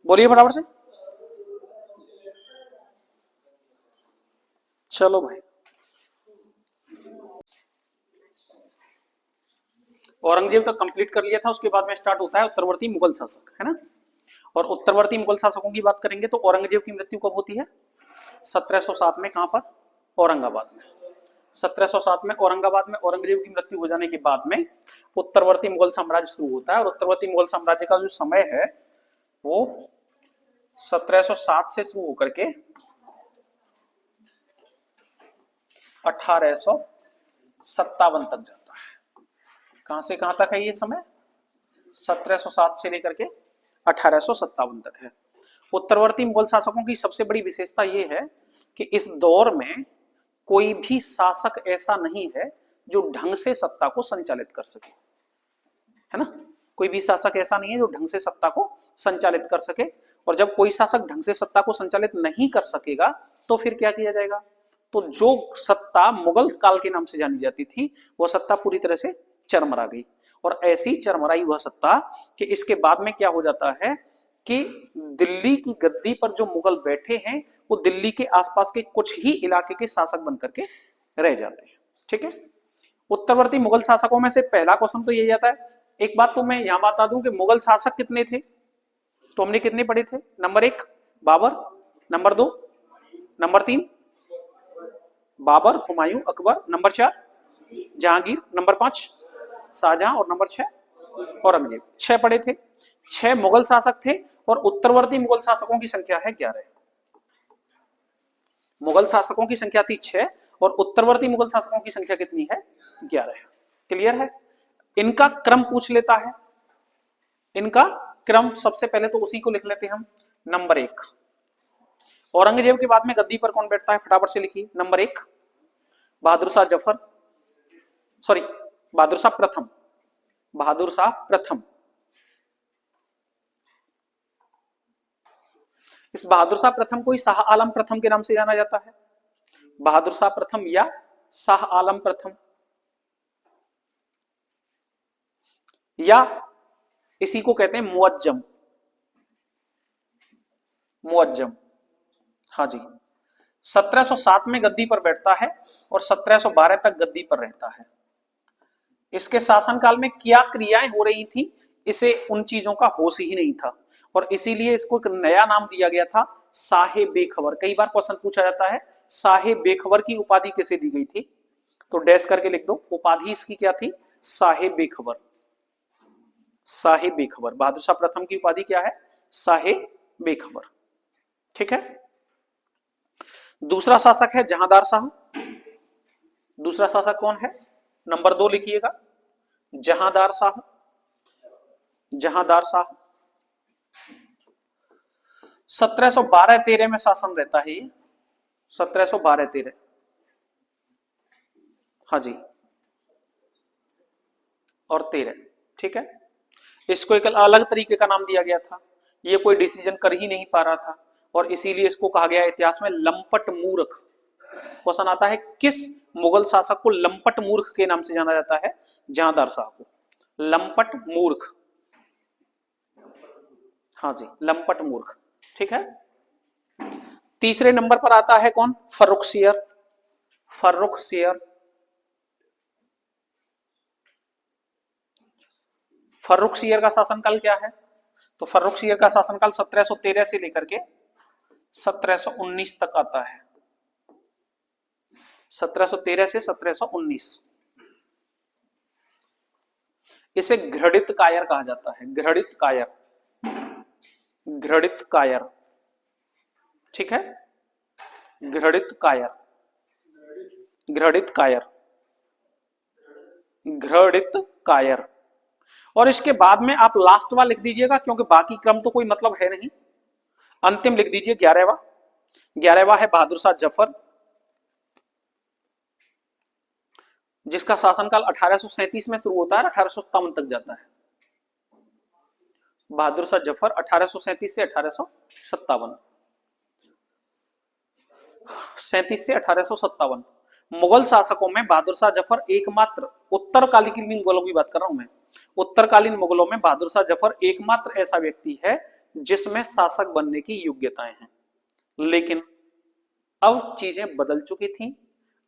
बोलिए फटाफट से। चलो भाई, औरंगजेब तक कंप्लीट कर लिया था, उसके बाद में स्टार्ट होता है उत्तरवर्ती मुगल शासक, है ना। और उत्तरवर्ती मुगल शासकों की बात करेंगे तो औरंगजेब की मृत्यु कब होती है? 1707 में। कहां पर? औरंगाबाद में। 1707 में औरंगाबाद में औरंगजेब की मृत्यु हो जाने के बाद में उत्तरवर्ती मुगल साम्राज्य शुरू होता है। और उत्तरवर्ती मुगल साम्राज्य का जो समय है वो 1707 से शुरू होकर के 1857 तक जाता है। कहां से कहां तक है ये समय? 1707 से लेकर के 1857 तक है। उत्तरवर्ती मुगल शासकों की सबसे बड़ी विशेषता यह है कि इस दौर में कोई भी शासक ऐसा नहीं है जो ढंग से सत्ता को संचालित कर सके, है ना। कोई भी शासक ऐसा नहीं है जो ढंग से सत्ता को संचालित कर सके। और जब कोई शासक ढंग से सत्ता को संचालित नहीं कर सकेगा तो फिर क्या किया जाएगा? तो जो सत्ता मुगल काल के नाम से जानी जाती थी वह सत्ता पूरी तरह से चरमरा गई। और ऐसी चरमराई वह सत्ता कि इसके बाद में क्या हो जाता है कि दिल्ली की गद्दी पर जो मुगल बैठे हैं वो दिल्ली के आसपास के कुछ ही इलाके के शासक बनकर के रह जाते हैं। ठीक है, उत्तरवर्ती मुगल शासकों में से पहला क्वेश्चन तो यही आता है। एक बात तो मैं यहां बता दूं कि मुगल शासक कितने थे, तो हमने कितने पढ़े थे? Number 1 Babur, number 2, number 3 Babur, Humayun, Akbar, number 4 Jahangir, number 5 Shah Jahan, और नंबर 6 औरंगजेब। 6 पढ़े थे। 6 मुगल शासक थे और उत्तरवर्ती मुगल शासकों की संख्या है 11। मुगल शासकों की संख्या थी 6 और उत्तरवर्ती मुगल शासकों की संख्या कितनी है? 11 है। क्लियर है? इनका क्रम पूछ लेता है, इनका क्रम सबसे पहले तो उसी को लिख लेते हैं हम। नंबर 1, औरंगजेब के बाद में गद्दी पर कौन बैठता है, फटाफट से लिखिए। नंबर 1 बहादुर शाह जफर, सॉरी बहादुर शाह प्रथम, बहादुर शाह प्रथम। इस बहादुर शाह प्रथम को ही शाह आलम प्रथम के नाम से जाना जाता है। बहादुर शाह प्रथम या शाह आलम प्रथम, या इसी को कहते हैं मुअज्जम, मुअज्जम। हाँ जी, 1707 में गद्दी पर बैठता है और 1712 तक गद्दी पर रहता है। इसके शासनकाल में क्या क्रियाएं हो रही थी, इसे उन चीजों का होश ही नहीं था, और इसीलिए इसको एक नया नाम दिया गया था, साहे बेखबर। कई बार क्वेश्चन पूछा जाता है, साहे बेखबर की उपाधि किसे दी गई थी, तो डैश करके लिख दो, उपाधि इसकी क्या थी, साहे बेखबर। साहे बेखबर, बहादुर शाह प्रथम की उपाधि क्या है, साहे बेखबर। ठीक है। दूसरा शासक है जहांदार शाह। दूसरा शासक कौन है, नंबर 2 लिखिएगा, जहांदार शाह। जहांदार शाह 1712-13 में शासन रहता है ये, 1712-13। हाँ जी, और 13। ठीक है। इसको एक अलग तरीके का नाम दिया गया था, ये कोई डिसीजन कर ही नहीं पा रहा था, और इसीलिए इसको कहा गया इतिहास में लंपट मूर्ख। क्वेश्चन आता है किस मुगल शासक को लंपट मूर्ख के नाम से जाना जाता है, जहांदार शाह को लंपट मूर्ख। हाँ जी, लंपट मूर्ख। ठीक है। तीसरे नंबर पर आता है कौन, फर्रुखसियर। फर्रुखसियर, फर्रुखसियर का शासनकाल क्या है, तो फर्रुखसियर का शासनकाल 1713 से लेकर के 1719 तक आता है। 1713 से 1719। इसे घृणित कायर कहा जाता है, घृणित कायर, घृणित कायर। ठीक है, घृणित कायर, घृणित कायर, घृणित कायर। और इसके बाद में आप लास्ट वाला लिख दीजिएगा, क्योंकि बाकी क्रम तो कोई मतलब है नहीं। अंतिम लिख दीजिए 11वां। 11वां है बहादुर शाह जफर, जिसका शासनकाल 1837 में शुरू होता है, 1857 तक जाता है। बहादुर शाह जफर 1837 से 1857, 37 से 1857। मुगल शासकों में बहादुर शाह जफर एकमात्र, उत्तरकालीन मुगलों की बात कर रहा हूं मैं, उत्तरकालीन मुगलों में बहादुर शाह जफर एकमात्र ऐसा व्यक्ति है जिसमें शासक बनने की योग्यताएं हैं। लेकिन अब चीजें बदल चुकी थी,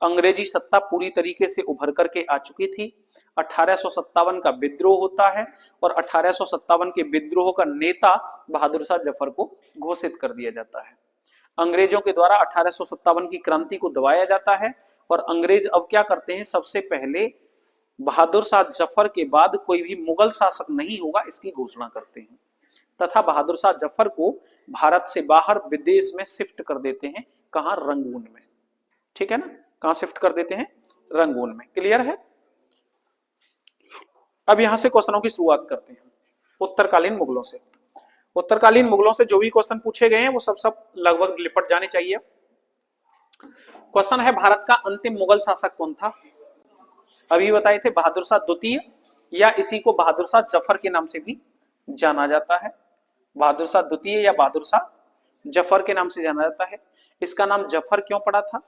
अंग्रेजी सत्ता पूरी तरीके से उभर करके आ चुकी थी। 1857 का विद्रोह होता है, और 1857 के विद्रोह का नेता बहादुर शाह जफर को घोषित कर दिया जाता है। अंग्रेजों के द्वारा 1857 की क्रांति को दबाया जाता है, और अंग्रेज अब क्या करते हैं, सबसे पहले बहादुर शाह जफर के बाद कोई भी मुगल शासक नहीं होगा इसकी घोषणा करते हैं, तथा बहादुर शाह जफर को भारत से बाहर विदेश में शिफ्ट कर देते हैं। कहां, रंगून में। ठीक है ना, कहां शिफ्ट कर देते हैं, रंगून में। क्लियर है। अब यहां से क्वेश्चनों की शुरुआत करते हैं उत्तरकालीन मुगलों से। उत्तरकालीन मुगलों से जो भी क्वेश्चन पूछे गए हैं वो सब लगभग लिपट जाने चाहिए। क्वेश्चन है, भारत का अंतिम मुगल शासक कौन था। अभी बताए थे बहादुर शाह द्वितीय, या इसी को बहादुर शाह जफर के नाम से भी जाना जाता है। बहादुर शाह द्वितीय या बहादुर शाह जफर के नाम से जाना जाता है। इसका नाम जफर क्यों पड़ा था,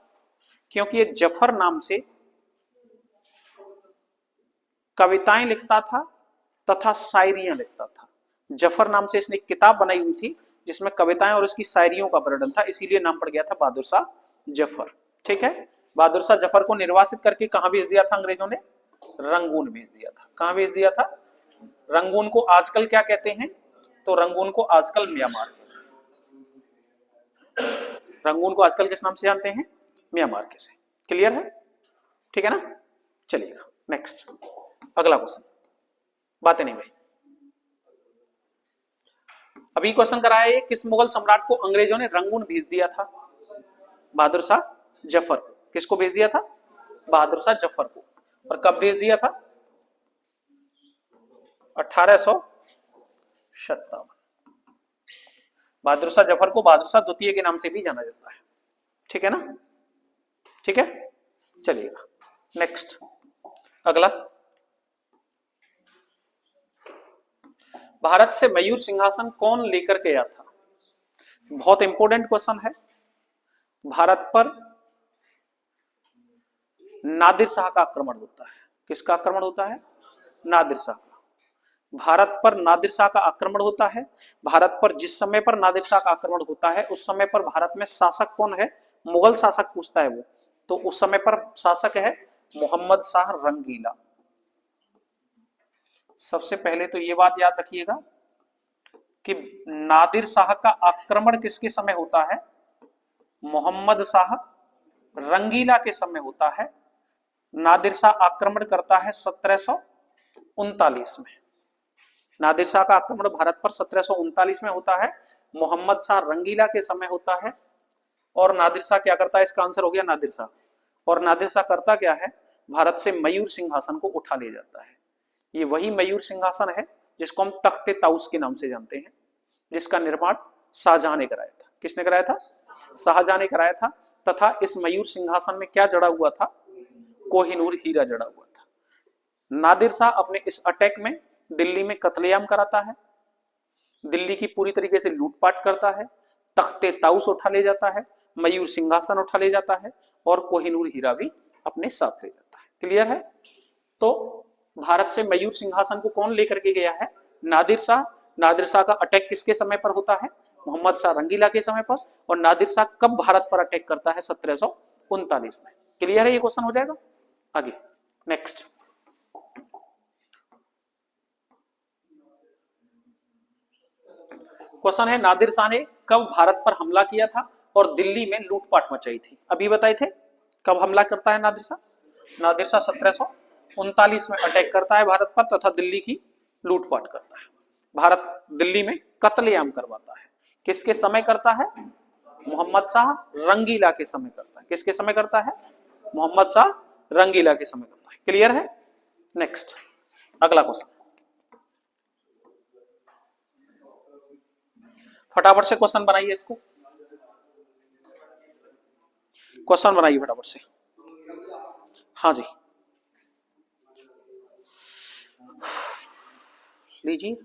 क्योंकि ये जफर नाम से कविताएं लिखता था तथा शायरियां लिखता था। जफर नाम से इसने एक किताब बनाई हुई थी जिसमें कविताएं और इसकी शायरियों का वर्णन था, इसीलिए नाम पड़ गया था बहादुर शाह जफर। ठीक है। बहादुर शाह जफर को निर्वासित करके कहां भेज दिया था अंग्रेजों ने, रंगून भेज दिया था। कहां भेज दिया था, रंगून को आजकल क्या कहते हैं, तो रंगून को आजकल म्यांमार, रंगून को आजकल किस नाम से जानते हैं, म्यांमार के से। क्लियर है। ठीक है ना, चलिएगा नेक्स्ट, अगला क्वेश्चन। बातें नहीं भाई, अभी क्वेश्चन कराया, किस मुगल सम्राट को अंग्रेजों ने रंगून भेज दिया था, बहादुर शाह जफर। किसको भेज दिया था, बहादुर शाह जफर को। और कब भेज दिया था, 57। बहादुर शाह जफर को बहादुर शाह द्वितीय के नाम से भी जाना जाता है। ठीक है ना, ठीक है, चलिएगा नेक्स्ट अगला। भारत से मयूर सिंहासन कौन लेकर गया था? बहुत इंपॉर्टेंट क्वेश्चन है। भारत पर नादिर शाह का आक्रमण होता है। किसका आक्रमण होता है? नादिर शाह का। भारत पर नादिर शाह का आक्रमण होता है। भारत पर जिस समय पर नादिर शाह का आक्रमण होता है उस समय पर भारत में शासक कौन है? मुगल शासक पूछता है वो, तो उस समय पर शासक है मोहम्मद शाह रंगीला। सबसे पहले तो ये बात याद रखिएगा कि नादिर शाह का आक्रमण किसके समय होता है? मोहम्मद शाह रंगीला के समय होता है। नादिर शाह आक्रमण करता है 1739 में। नादिर शाह का आक्रमण भारत पर 1739 में होता है, मोहम्मद शाह रंगीला के समय होता है। और नादिर शाह क्या करता है? इसका आंसर हो गया नादिर शाह। और नादिर शाह करता क्या है? भारत से मयूर सिंहासन को उठा ले जाता है। ये वही मयूर सिंहासन है जिसको हम तख्ते ताउस के नाम से जानते हैं, जिसका निर्माण शाहजहां ने कराया था। किसने कराया था? शाहजहां ने कराया था। तथा इस मयूर सिंहासन में क्या जड़ा हुआ था? कोहिनूर हीरा जड़ा हुआ था। नादिर शाह अपने इस अटैक में दिल्ली में कत्लेआम कराता है, दिल्ली की पूरी तरीके से लूटपाट करता है, तख्ते ताउस उठा ले जाता है, मयूर सिंहासन उठा ले जाता है और कोहिनूर हीरा भी अपने साथ ले जाता है। क्लियर है? तो भारत से मयूर सिंहासन को कौन लेकर के गया है? नादिर शाह। नादिर शाह का अटैक किसके समय पर होता है? मोहम्मद शाह रंगीला के समय पर। और नादिर शाह कब भारत पर अटैक करता है? 1739 में। क्लियर है? ये क्वेश्चन हो जाएगा। आगे नेक्स्ट। क्वेश्चन है नादिर शाह ने कब भारत पर हमला किया था और दिल्ली में लूटपाट मचाई थी? अभी बताए थे कब हमला करता है नादिर शाह? नादिर शाह 1739 में अटैक करता है भारत पर तथा दिल्ली की लूटपाट करता है। भारत दिल्ली में कत्लेआम करवाता है। किसके समय करता है? मोहम्मद शाह रंगीला के समय करता है। किसके समय करता है? मोहम्मद शाह रंगीला के समय करता है। क्लियर है? नेक्स्ट अगला क्वेश्चन। फटाफट से क्वेश्चन बनाइए, इसको क्वेश्चन बनाइए फटाफट से। हाँ जी लीजिए।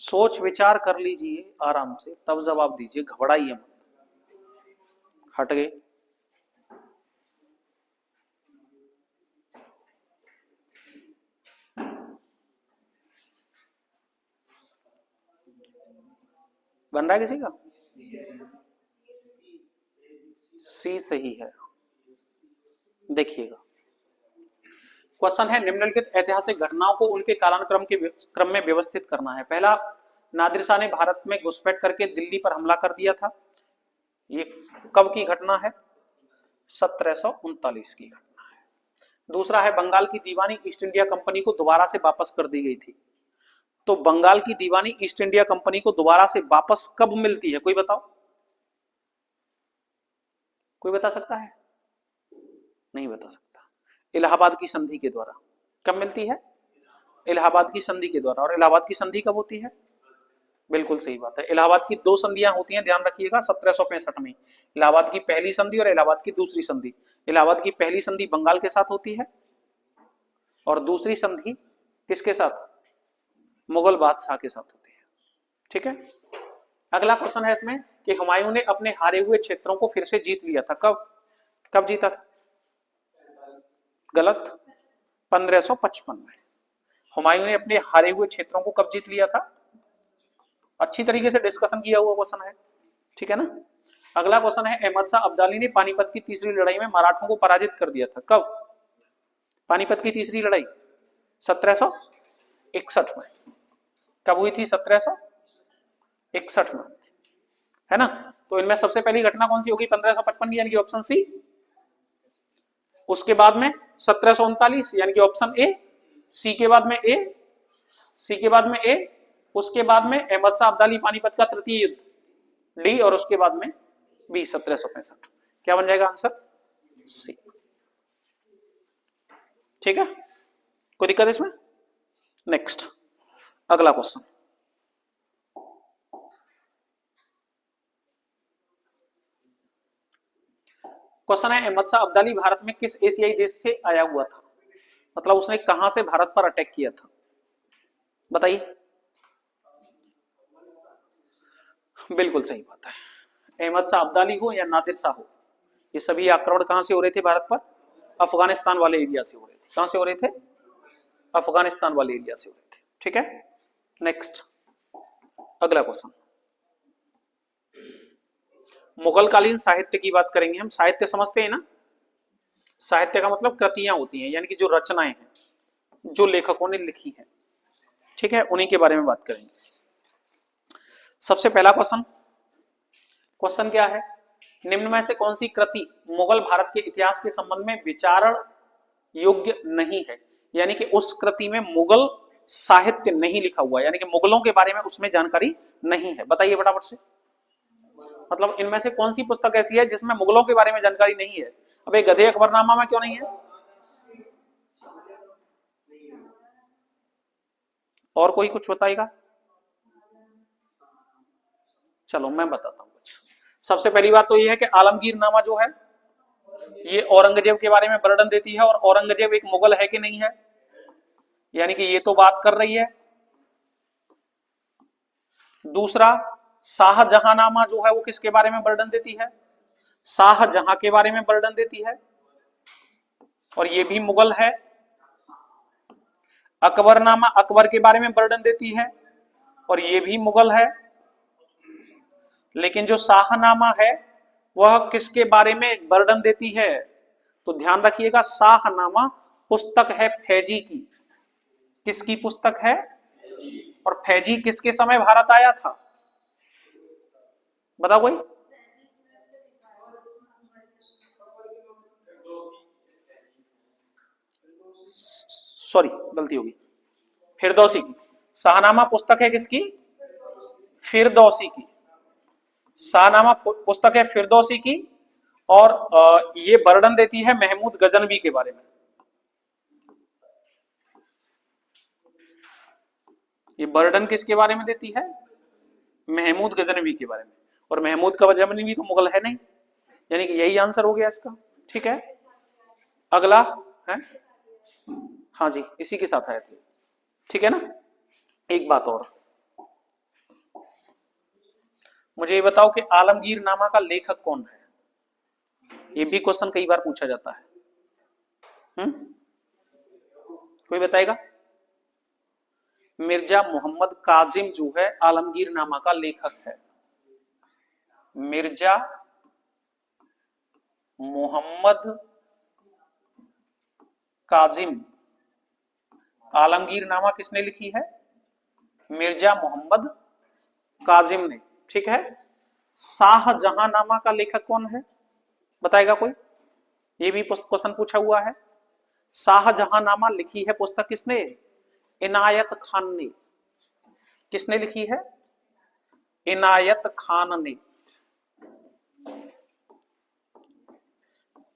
सोच विचार कर लीजिए आराम से, तब जवाब दीजिए, घबराइए मत। हट गए? बन रहा है किसी का? सी सही है। देखिएगा क्वेश्चन है निम्नलिखित ऐतिहासिक घटनाओं को उनके कालानुक्रम के क्रम में व्यवस्थित करना है। पहला, नादिर शाह ने भारत में घुसपैठ करके दिल्ली पर हमला कर दिया था। ये कब की घटना है? 1739 की घटना है। दूसरा है बंगाल की दीवानी ईस्ट इंडिया कंपनी को दोबारा से वापस कर दी गई थी। तो बंगाल की दीवानी ईस्ट इंडिया कंपनी को दोबारा से वापस कब मिलती है? कोई बताओ, कोई बता सकता है? नहीं बता सकता। इलाहाबाद की संधि के द्वारा। कब मिलती है? इलाहाबाद की संधि के द्वारा। और इलाहाबाद की संधि कब होती है? बिल्कुल सही बात है। इलाहाबाद की दो संधियां होती हैं, ध्यान रखिएगा 1765 में। इलाहाबाद की पहली संधि और इलाहाबाद की दूसरी संधि। इलाहाबाद की पहली संधि बंगाल के साथ होती है और दूसरी संधि किसके साथ? मुगल बादशाह के साथ होती है। ठीक है। अगला क्वेश्चन है इसमें कि हुमायूं ने अपने हारे हुए क्षेत्रों को फिर से जीत लिया था। कब? कब जीता था? गलत, 1555 में। हुमायूं ने अपने हारे हुए क्षेत्रों को कब जीत लिया था? अच्छी तरीके से डिस्कशन किया हुआ क्वेश्चन है। ठीक है ना। अगला क्वेश्चन है अहमद शाह अब्दाली ने पानीपत की तीसरी लड़ाई में मराठों को पराजित कर दिया था। कब? पानीपत की तीसरी लड़ाई 1761 में। कब हुई थी? 1761 में, है ना। तो इनमें सबसे पहली घटना कौन सी होगी? 1555 यानी कि ऑप्शन सी। उसके बाद में 1739 यानी कि ऑप्शन ए। सी के बाद में ए सी के बाद में ए, उसके बाद में अहमद शाह अब्दाली पानीपत का तृतीय युद्ध डी, और उसके बाद में बी 1765। क्या बन जाएगा आंसर? सी। ठीक है, कोई दिक्कत है इसमें? नेक्स्ट, अगला क्वेश्चन। क्वेश्चन है अहमद शाह अब्दाली भारत में किस एशियाई देश से आया हुआ था? मतलब उसने कहां से भारत पर अटैक किया था, बताइए। बिल्कुल सही बात है। अहमद शाह अब्दाली हो या नादिर शाह हो, ये सभी आक्रमण कहां से हो रहे थे भारत पर? अफगानिस्तान वाले एरिया से हो रहे थे। कहां से हो रहे थे? अफगानिस्तान वाले एरिया से हो रहे थे। ठीक है, नेक्स्ट, अगला क्वेश्चन। मुगल कालीन साहित्य की बात करेंगे हम। साहित्य समझते हैं ना? साहित्य का मतलब कृतियां होती हैं, यानी कि जो रचनाएं हैं, जो लेखकों ने लिखी हैं। ठीक है, उन्हीं के बारे में बात करेंगे। सबसे पहला क्वेश्चन, क्वेश्चन क्या है? निम्न में से कौन सी कृति मुगल भारत के इतिहास के संबंध में विचारण योग्य नहीं है? यानी कि उस कृति में मुगल साहित्य नहीं लिखा हुआ, यानी कि मुगलों के बारे में उसमें जानकारी नहीं है। बताइए फटाफट से। मतलब इनमें से कौन सी पुस्तक ऐसी है जिसमें मुगलों के बारे में जानकारी नहीं है? अबे गधे, अकबरनामा में क्यों नहीं है? और कोई कुछ बताएगा? चलो मैं बताता हूं कुछ। सबसे पहली बात तो यह है कि आलमगीर नामा जो है, ये औरंगजेब के बारे में वर्णन देती है, और औरंगजेब एक मुगल है कि नहीं है? यानी कि ये तो बात कर रही है। दूसरा, शाहजहांनामा जो है वो किसके बारे में वर्णन देती है? शाहजहां के बारे में वर्णन देती है, और ये भी मुगल है। अकबरनामा अकबर के बारे में वर्णन देती है, और ये भी मुगल है। लेकिन जो शाहनामा है वह किसके बारे में वर्णन देती है? तो ध्यान रखिएगा, शाहनामा पुस्तक है फैजी की। किसकी पुस्तक है? और फैजी किसके समय भारत आया था? बताओ कोई। सॉरी, गलती होगी, फिरदौसी की। शाहनामा पुस्तक है किसकी? फिरदौसी की। शाहनामा पुस्तक है फिरदौसी की, और ये वर्णन देती है महमूद गजनवी के बारे में। ये वर्णन किसके बारे में देती है? महमूद गजनवी के बारे में। और महमूद गजनवी तो मुगल है नहीं, यानी कि यही आंसर हो गया इसका। ठीक है, अगला है। हाँ जी, इसी के साथ आए थे। ठीक है ना। एक बात और, मुझे ये बताओ कि आलमगीर नामा का लेखक कौन है? ये भी क्वेश्चन कई बार पूछा जाता है। कोई बताएगा? मिर्जा मोहम्मद काजिम जो है आलमगीर नामा का लेखक है। मिर्जा मोहम्मद काजिम, आलमगीर नामा किसने लिखी है? मिर्जा मोहम्मद काजिम ने। ठीक है, शाहजहां नामा का लेखक कौन है? बताएगा कोई? ये भी क्वेश्चन पूछा हुआ है। शाहजहां नामा लिखी है पुस्तक किसने? इनायत खान ने। किसने लिखी है? इनायत खान ने।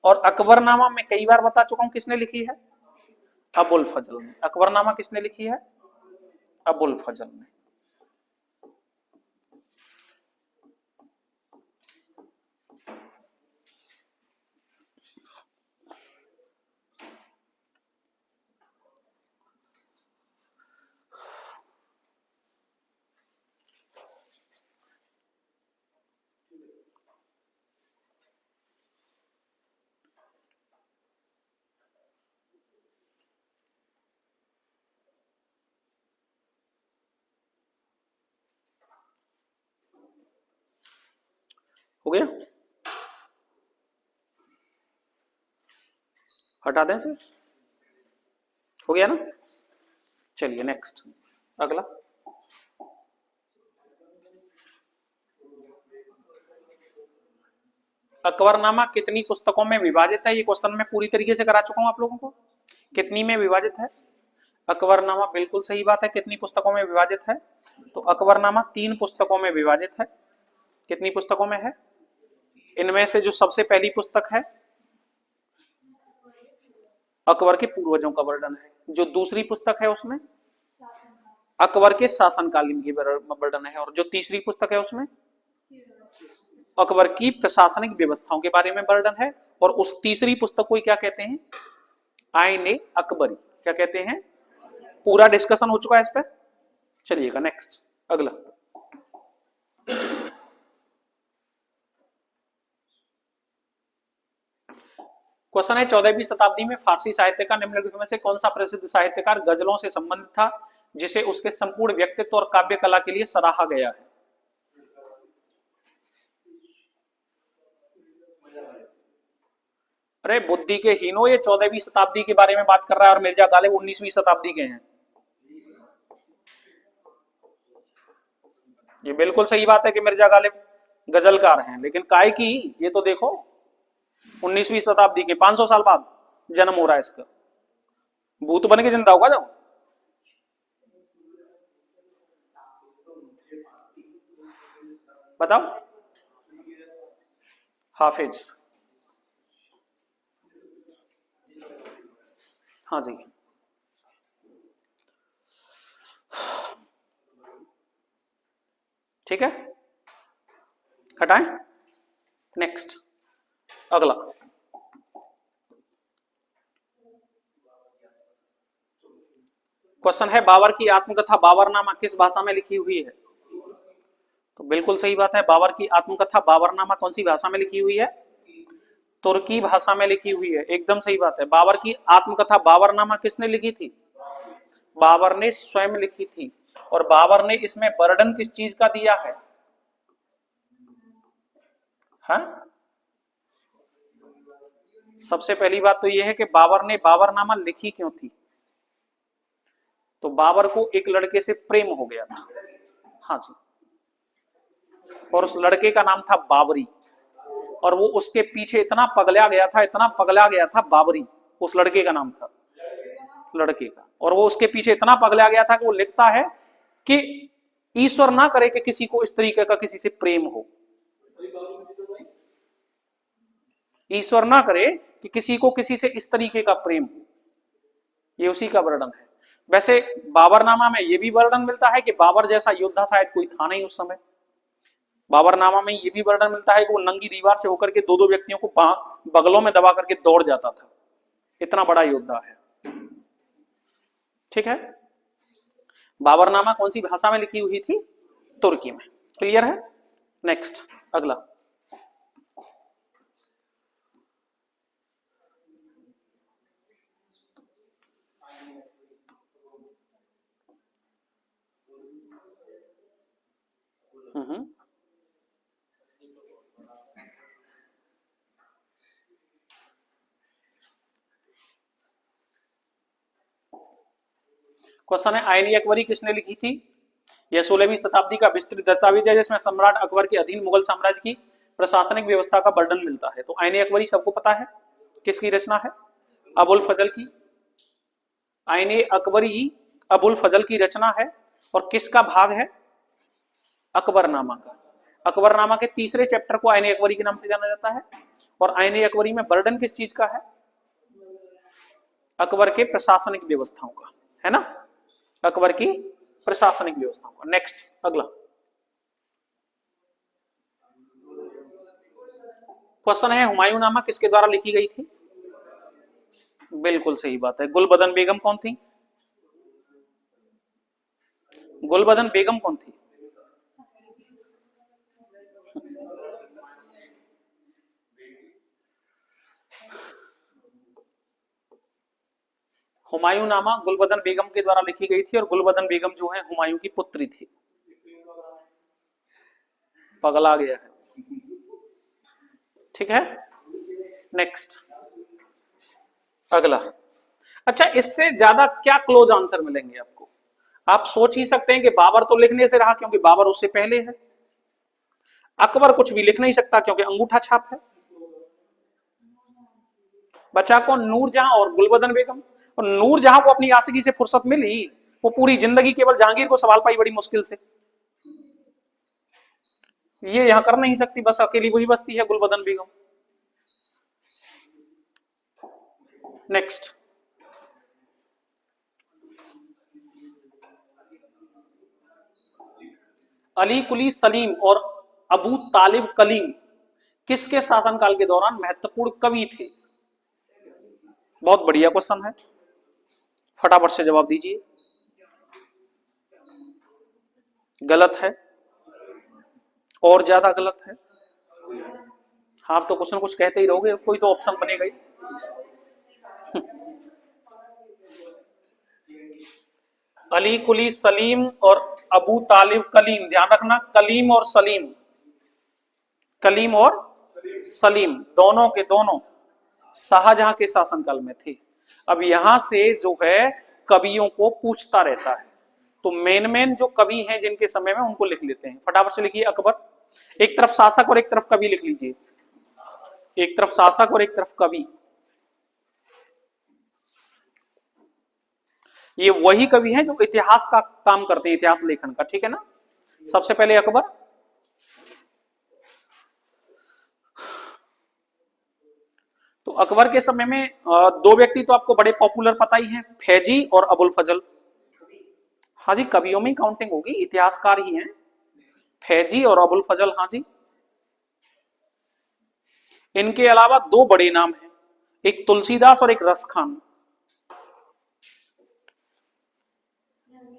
और अकबरनामा में कई बार बता चुका हूं किसने लिखी है? अबुल फजल ने। अकबरनामा किसने लिखी है? अबुल फजल ने। हो गया? हटा दें से? हो गया ना? चलिए नेक्स्ट, अगला। अकबरनामा कितनी पुस्तकों में विभाजित है? ये क्वेश्चन मैं पूरी तरीके से करा चुका हूं आप लोगों को। कितनी में विभाजित है? अकबरनामा बिल्कुल सही बात है। कितनी पुस्तकों में विभाजित है? तो अकबरनामा 3 पुस्तकों में विभाजित है। कितनी पुस्तकों में है? इनमें से जो सबसे पहली पुस्तक है अकबर के पूर्वजों का वर्णन है, जो दूसरी पुस्तक है उसमें अकबर के शासनकालीन की वर्णन है, और जो तीसरी पुस्तक है उसमें अकबर की प्रशासनिक व्यवस्थाओं के बारे में वर्णन है। और उस तीसरी पुस्तक को क्या कहते हैं? आईने अकबरी। क्या कहते हैं? पूरा डिस्कशन हो चुका है इस पर। चलिएगा नेक्स्ट, अगला क्वेश्चन है 14वीं शताब्दी में फारसी साहित्य का निम्नलिखित में से कौन सा प्रसिद्ध साहित्यकार गजलों से संबंधित था जिसे उसके संपूर्ण व्यक्तित्व और काव्य कला के लिए सराहा गया है? अरे बुद्धि के हीनो, ये 14वीं शताब्दी के बारे में बात कर रहा है और मिर्जा गालिब 19वीं शताब्दी के हैं। ये बिल्कुल सही बात है कि मिर्जा गालिब गजलकार हैं, लेकिन काय की ये तो देखो 19वीं शताब्दी के 500 साल बाद जन्म हो रहा है इसका। भूत बन के जिंदा होगा जब। बताओ। हाफिज। हाँ जी। ठीक है, हटाएं। नेक्स्ट, अगला क्वेश्चन है बाबर की आत्मकथा बाबरनामा किस भाषा में लिखी हुई है? तो बिल्कुल सही बात है, बाबर की आत्मकथा बाबरनामा कौन सी भाषा में लिखी हुई है? तुर्की भाषा में लिखी हुई है। एकदम सही बात है। बाबर की आत्मकथा बाबरनामा किसने लिखी थी? बाबर ने स्वयं लिखी थी। और बाबर ने इसमें वर्णन किस चीज का दिया है? हाँ? सबसे पहली बात तो यह है कि बाबर ने बाबरनामा लिखी क्यों थी? तो बाबर को एक लड़के से प्रेम हो गया था। हाँ जी। और उस लड़के का नाम था बाबरी, और वो उसके पीछे इतना पगला गया था, इतना पगला गया था बाबरी, उस लड़के का नाम था, लड़के का। और वो उसके पीछे इतना पगला गया था कि वो लिखता है कि ईश्वर ना करे कि किसी को इस तरीके का किसी से प्रेम हो, ईश्वर ना करे कि किसी को किसी से इस तरीके का प्रेम हो। ये उसी का वर्णन है। वैसे बाबरनामा में यह भी वर्णन मिलता है कि बाबर जैसा योद्धा शायद कोई था नहीं उस समय। बाबरनामा में यह भी वर्णन मिलता है कि वो नंगी दीवार से होकर के दो दो व्यक्तियों को बगलों में दबा करके दौड़ जाता था, इतना बड़ा योद्धा है। ठीक है। बाबरनामा कौन सी भाषा में लिखी हुई थी? तुर्की में। क्लियर है? नेक्स्ट, अगला क्वेश्चन है आईनी अकबरी किसने लिखी थी? यह 16वीं शताब्दी का विस्तृत दस्तावेज है जिसमें सम्राट अकबर के अधीन मुगल साम्राज्य की प्रशासनिक व्यवस्था का वर्णन मिलता है। तो आईनी अकबरी सबको पता है किसकी रचना है? अबुल फजल की। आईने अकबरी अबुल फजल की रचना है। और किसका भाग है? अकबरनामा का। अकबरनामा के तीसरे चैप्टर को आईने अकबरी के नाम से जाना जाता है। और आईने अकबरी में वर्णन किस चीज का है? अकबर के प्रशासनिक व्यवस्थाओं का, है ना? अकबर की प्रशासनिक व्यवस्थाओं का। नेक्स्ट, अगला क्वेश्चन है हुमायूं नामा किसके द्वारा लिखी गई थी? बिल्कुल सही बात है। गुलबदन बेगम कौन थी? गुलबदन बेगम कौन थी? हुमायूं नामा गुलबदन बेगम के द्वारा लिखी गई थी, और गुलबदन बेगम जो है हुमायूं की पुत्री थी। पगला गया है। ठीक है। नेक्स्ट, अगला। अच्छा, इससे ज्यादा क्या क्लोज आंसर मिलेंगे आपको? आप सोच ही सकते हैं कि बाबर तो लिखने से रहा क्योंकि बाबर उससे पहले है। अकबर कुछ भी लिख नहीं सकता क्योंकि अंगूठा छाप है। बचा कौन? नूरजहां और गुलबदन बेगम। और नूर जहां को अपनी आशिकी से फुर्सत मिली, वो पूरी जिंदगी केवल जहांगीर को सवाल पाई बड़ी मुश्किल से। ये यहां कर नहीं सकती, बस अकेली वही बसती है गुलबदन बेगम। नेक्स्ट, अली कुली सलीम और अबू तालिब कलीम किसके शासनकाल के दौरान महत्वपूर्ण कवि थे? बहुत बढ़िया क्वेश्चन है, फटाफट से जवाब दीजिए। गलत है, और ज्यादा गलत है। हाँ, आप तो कुछ ना कुछ कहते ही रहोगे, कोई तो ऑप्शन बनेगा ही। अली कुली सलीम और अबू तालिब कलीम, ध्यान रखना, कलीम और सलीम, कलीम और सलीम दोनों के दोनों शाहजहां के शासनकाल में थे। अब यहां से जो है कवियों को पूछता रहता है, तो मेन मेन जो कवि हैं जिनके समय में, उनको लिख लेते हैं। फटाफट से लिखिए अकबर, एक तरफ शासक और एक तरफ कवि लिख लीजिए, एक तरफ शासक और एक तरफ कवि। ये वही कवि हैं जो इतिहास का काम करते हैं, इतिहास लेखन का, ठीक है ना। सबसे पहले अकबर, तो अकबर के समय में दो व्यक्ति तो आपको बड़े पॉपुलर पता ही हैं, फैजी और अबुल फजल। हाँ जी, कवियों में काउंटिंग होगी, इतिहासकार ही हैं, फैजी और अबुल फजल। हाँ जी, इनके अलावा दो बड़े नाम हैं, एक तुलसीदास और एक रसखान।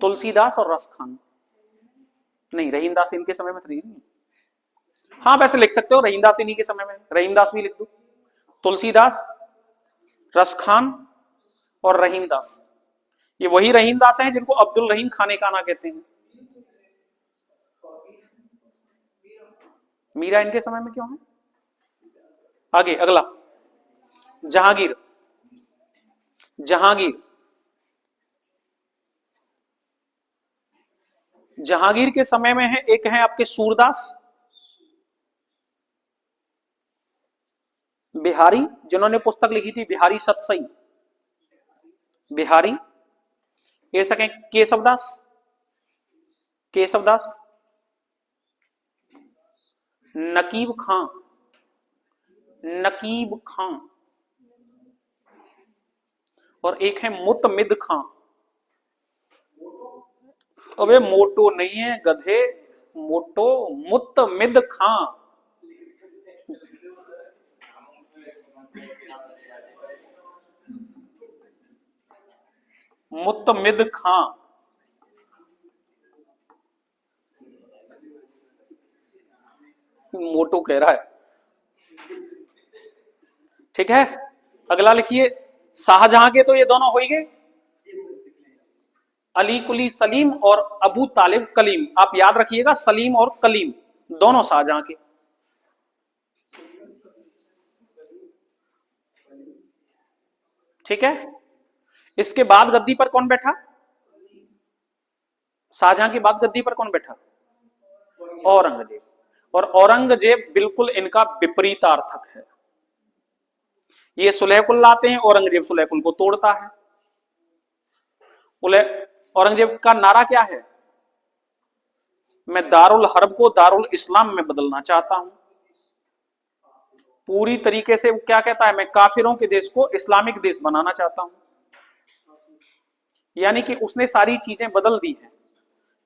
तुलसीदास और रसखान, नहीं रहीमदास इनके समय में तो नहीं। हाँ वैसे लिख सकते हो, रहीमदास इन्हीं के समय में, रहीमदास भी लिख दो। तुलसीदास, रसखान और रहीमदास, ये वही रहीमदास हैं जिनको अब्दुल रहीम खाने खाना कहते हैं। मीरा इनके समय में क्यों है? आगे अगला, जहांगीर, जहांगीर, जहांगीर के समय में है, एक है आपके सूरदास बिहारी, जिन्होंने पुस्तक लिखी थी बिहारी सतसई, बिहारी। ये सकें केशवदास, केशवदास, नकीब खां, नकीब खां, और एक है मुतमिद खां। अबे मोटो नहीं है गधे, मोटो, मुतमिद खां। मुतमिद खां, मोटो कह रहा है, ठीक है। अगला लिखिए, शाहजहां के तो ये दोनों हो ही गए, अली कुली सलीम और अबू तालिब कलीम। आप याद रखिएगा, सलीम और कलीम दोनों शाहजहां के, ठीक है। इसके बाद गद्दी पर कौन बैठा? शाहजहां के बाद गद्दी पर कौन बैठा? औरंगजेब। और औरंगजेब बिल्कुल इनका विपरीतार्थक है। ये सुलहकुल लाते हैं, औरंगजेब सुलहकुल को तोड़ता है। औरंगजेब का नारा क्या है? मैं दारुल हर्ब को दारुल इस्लाम में बदलना चाहता हूं। पूरी तरीके से वो क्या कहता है? मैं काफिरों के देश को इस्लामिक देश बनाना चाहता हूं। यानी कि उसने सारी चीजें बदल दी हैं।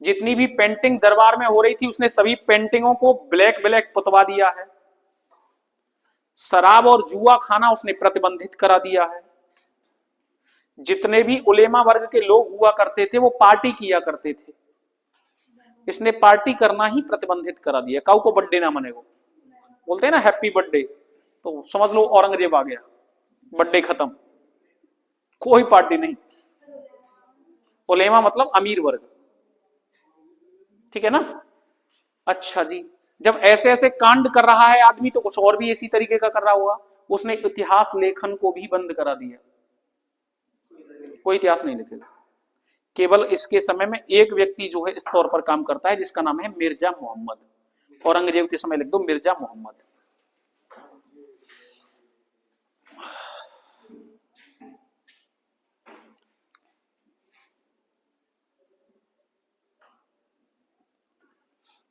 जितनी भी पेंटिंग दरबार में हो रही थी, उसने सभी पेंटिंगों को ब्लैक ब्लैक पुतवा दिया है। शराब और जुआ खाना उसने प्रतिबंधित करा दिया है। जितने भी उलेमा वर्ग के लोग हुआ करते थे, वो पार्टी किया करते थे, इसने पार्टी करना ही प्रतिबंधित करा दिया। काऊ को बर्थडे ना मनेगो, बोलते हैं ना हैप्पी बर्थडे, तो समझ लो औरंगजेब आ गया, बर्थडे खत्म, कोई पार्टी नहीं। उलेमा मतलब अमीर वर्ग, ठीक है ना। अच्छा जी, जब ऐसे ऐसे कांड कर रहा है आदमी, तो कुछ और भी इसी तरीके का कर रहा होगा। उसने इतिहास लेखन को भी बंद करा दिया, कोई इतिहास नहीं लिखेगा। केवल इसके समय में एक व्यक्ति जो है इस तौर पर काम करता है, जिसका नाम है मिर्जा मोहम्मद। औरंगजेब के समय लिख दो मिर्जा मोहम्मद।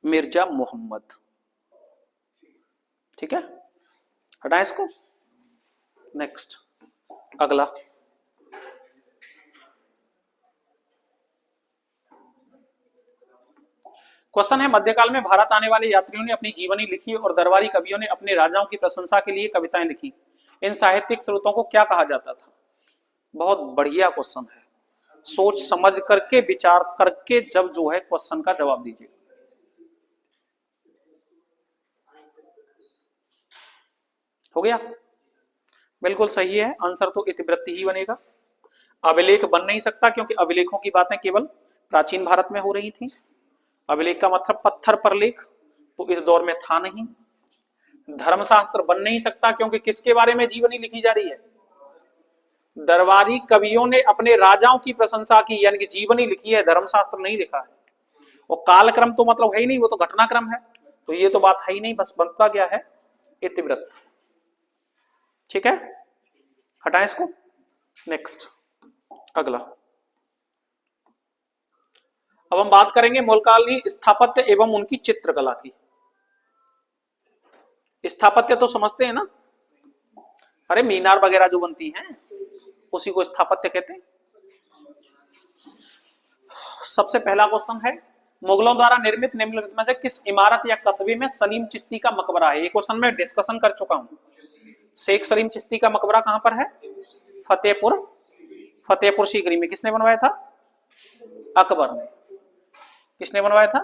मिर्जा मोहम्मद। ठीक है, हटाएं इसको। नेक्स्ट, अगला क्वेश्चन है, मध्यकाल में भारत आने वाले यात्रियों ने अपनी जीवनी लिखी और दरबारी कवियों ने अपने राजाओं की प्रशंसा के लिए कविताएं लिखी। इन साहित्यिक स्रोतों को क्या कहा जाता था? बहुत बढ़िया क्वेश्चन है, सोच समझ करके विचार करके जब जो है क्वेश्चन का जवाब दीजिए। हो गया, बिल्कुल सही है, आंसर तो इतिवृत्ति ही बनेगा। अभिलेख बन नहीं सकता क्योंकि अभिलेखों की बातें केवल प्राचीन भारत में हो रही थी। अभिलेख का मतलब पत्थर पर लेख, तो इस दौर में था नहीं। धर्मशास्त्र बन नहीं सकता क्योंकि किसके बारे में जीवनी लिखी जा रही है? दरबारी कवियों ने अपने राजाओं की प्रशंसा की, यानी कि जीवनी लिखी है, धर्मशास्त्र नहीं लिखा है। और कालक्रम तो मतलब है ही नहीं, वो तो घटनाक्रम है, तो ये तो बात है ही नहीं, बस बनता क्या है? इतिवृत्त। ठीक है, हटाएं इसको। नेक्स्ट, अगला। अब हम बात करेंगे मुगलकालीन स्थापत्य एवं उनकी चित्रकला की। स्थापत्य तो समझते हैं ना, अरे मीनार वगैरह जो बनती हैं उसी को स्थापत्य कहते हैं। सबसे पहला क्वेश्चन है, मुगलों द्वारा निर्मित निम्नलिखित में से किस इमारत या कस्बे में सलीम चिश्ती का मकबरा है? ये क्वेश्चन में डिस्कशन कर चुका हूं। शेख सलीम चिश्ती का मकबरा कहां पर है? फतेहपुर सीकरी में। किसने बनवाया था? अकबर ने। किसने बनवाया था?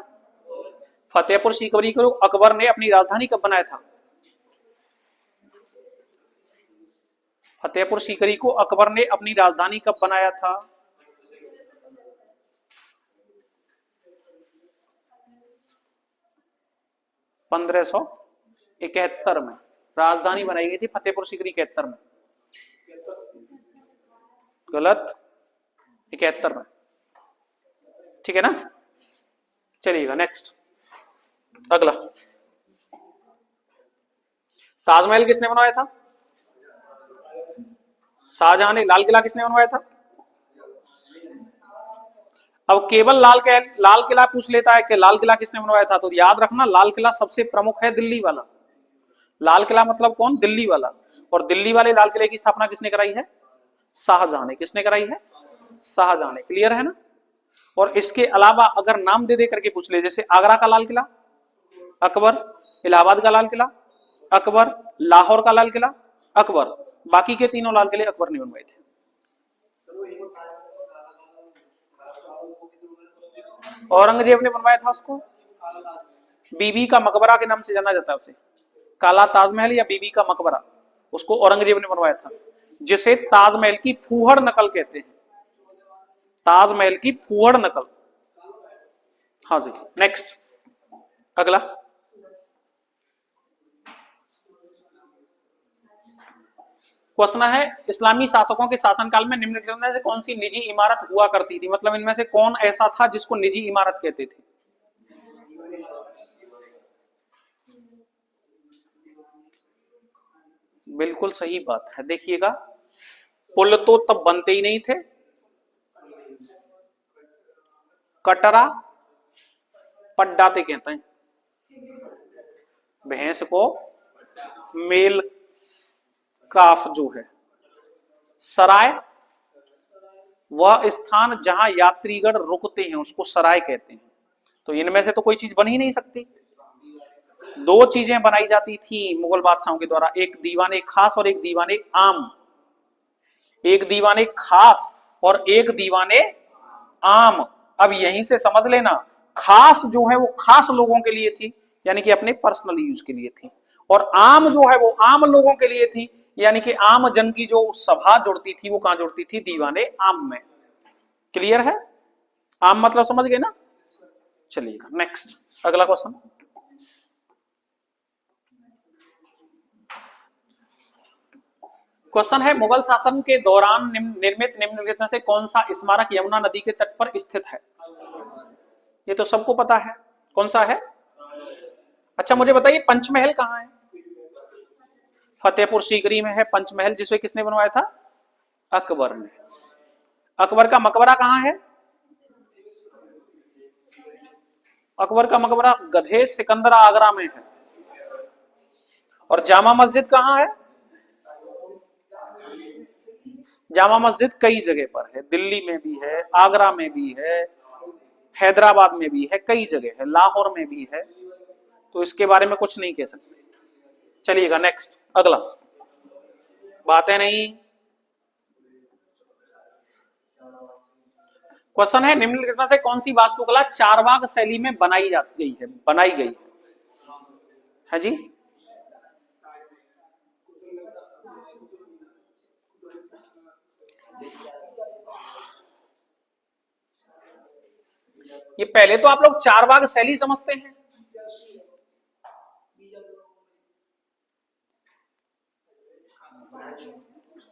फतेहपुर सीकरी को अकबर ने अपनी राजधानी कब बनाया था? फतेहपुर सीकरी को अकबर ने अपनी राजधानी कब बनाया था? 1571 में राजधानी बनाई गई थी फतेहपुर सीकरी। 71 में गलत, 71 में। ठीक है ना, चलिएगा नेक्स्ट, अगला। ताजमहल किसने बनवाया था? शाहजहां ने। लाल किला किसने बनवाया था? अब केवल लाल किला पूछ लेता है कि लाल किला किसने बनवाया था, तो याद रखना लाल किला सबसे प्रमुख है दिल्ली वाला। लाल किला मतलब कौन? दिल्ली वाला। और दिल्ली वाले लाल किले की स्थापना किसने कराई है? शाहजहां ने। किसने कराई है? शाहजहां ने। क्लियर है ना। और इसके अलावा अगर नाम दे दे करके पूछ ले, जैसे आगरा का लाल किला अकबर, इलाहाबाद का लाल किला अकबर, लाहौर का लाल किला अकबर, बाकी के तीनों लाल किले अकबर ने बनवाए थे। औरंगजेब ने बनवाया था उसको। बीबी का मकबरा के नाम से जाना जाता है उसे, काला ताजमहल या बीबी का मकबरा, उसको औरंगजेब ने बनवाया था, जिसे ताजमहल की फूहड़ नकल कहते हैं। ताजमहल की फूहड़ नकल। हाँ जी, नेक्स्ट, अगला। क्वेश्चन है, इस्लामी शासकों के शासनकाल में निम्नलिखित में से कौन सी निजी इमारत हुआ करती थी? मतलब इनमें से कौन ऐसा था जिसको निजी इमारत कहते थे? बिल्कुल सही बात है। देखिएगा, पुल तो तब बनते ही नहीं थे, कटरा पड्डाते कहते हैं, भैंस को मेल काफ जो है, सराय वह स्थान जहां यात्रीगण रुकते हैं उसको सराय कहते हैं। तो इनमें से तो कोई चीज बन ही नहीं सकती। दो चीजें बनाई जाती थी मुगल बादशाहों के द्वारा, एक दीवाने खास और एक दीवाने आम। एक दीवाने खास और एक दीवाने आम। अब यहीं से समझ लेना, खास जो है वो खास लोगों के लिए थी, यानी कि अपने पर्सनल यूज के लिए थी, और आम जो है वो आम लोगों के लिए थी, यानी कि आम जन की जो सभा जुड़ती थी वो कहां जुड़ती थी? दीवाने आम में। क्लियर है? आम मतलब समझ गए ना। चलिएगा नेक्स्ट, अगला क्वेश्चन। क्वेश्चन है, मुगल शासन के दौरान निर्मित निम्नलिखित में से कौन सा स्मारक यमुना नदी के तट पर स्थित है? ये तो सबको पता है, कौन सा है? अच्छा मुझे बताइए, पंचमहल कहां है? फतेहपुर सीकरी में है पंचमहल, जिसे किसने बनवाया था? अकबर ने। अकबर का मकबरा कहां है? अकबर का मकबरा गधे सिकंदरा आगरा में है। और जामा मस्जिद कहाँ है? जामा मस्जिद कई जगह पर है, दिल्ली में भी है, आगरा में भी है, हैदराबाद में भी है, कई जगह है, लाहौर में भी है। तो इसके बारे में कुछ नहीं कह सकते। चलिएगा नेक्स्ट, अगला। बातें नहीं। क्वेश्चन है, निम्नलिखित में से कौन सी वास्तुकला चारबाग शैली में बनाई गई है जी? ये पहले तो आप लोग चारबाग शैली समझते हैं।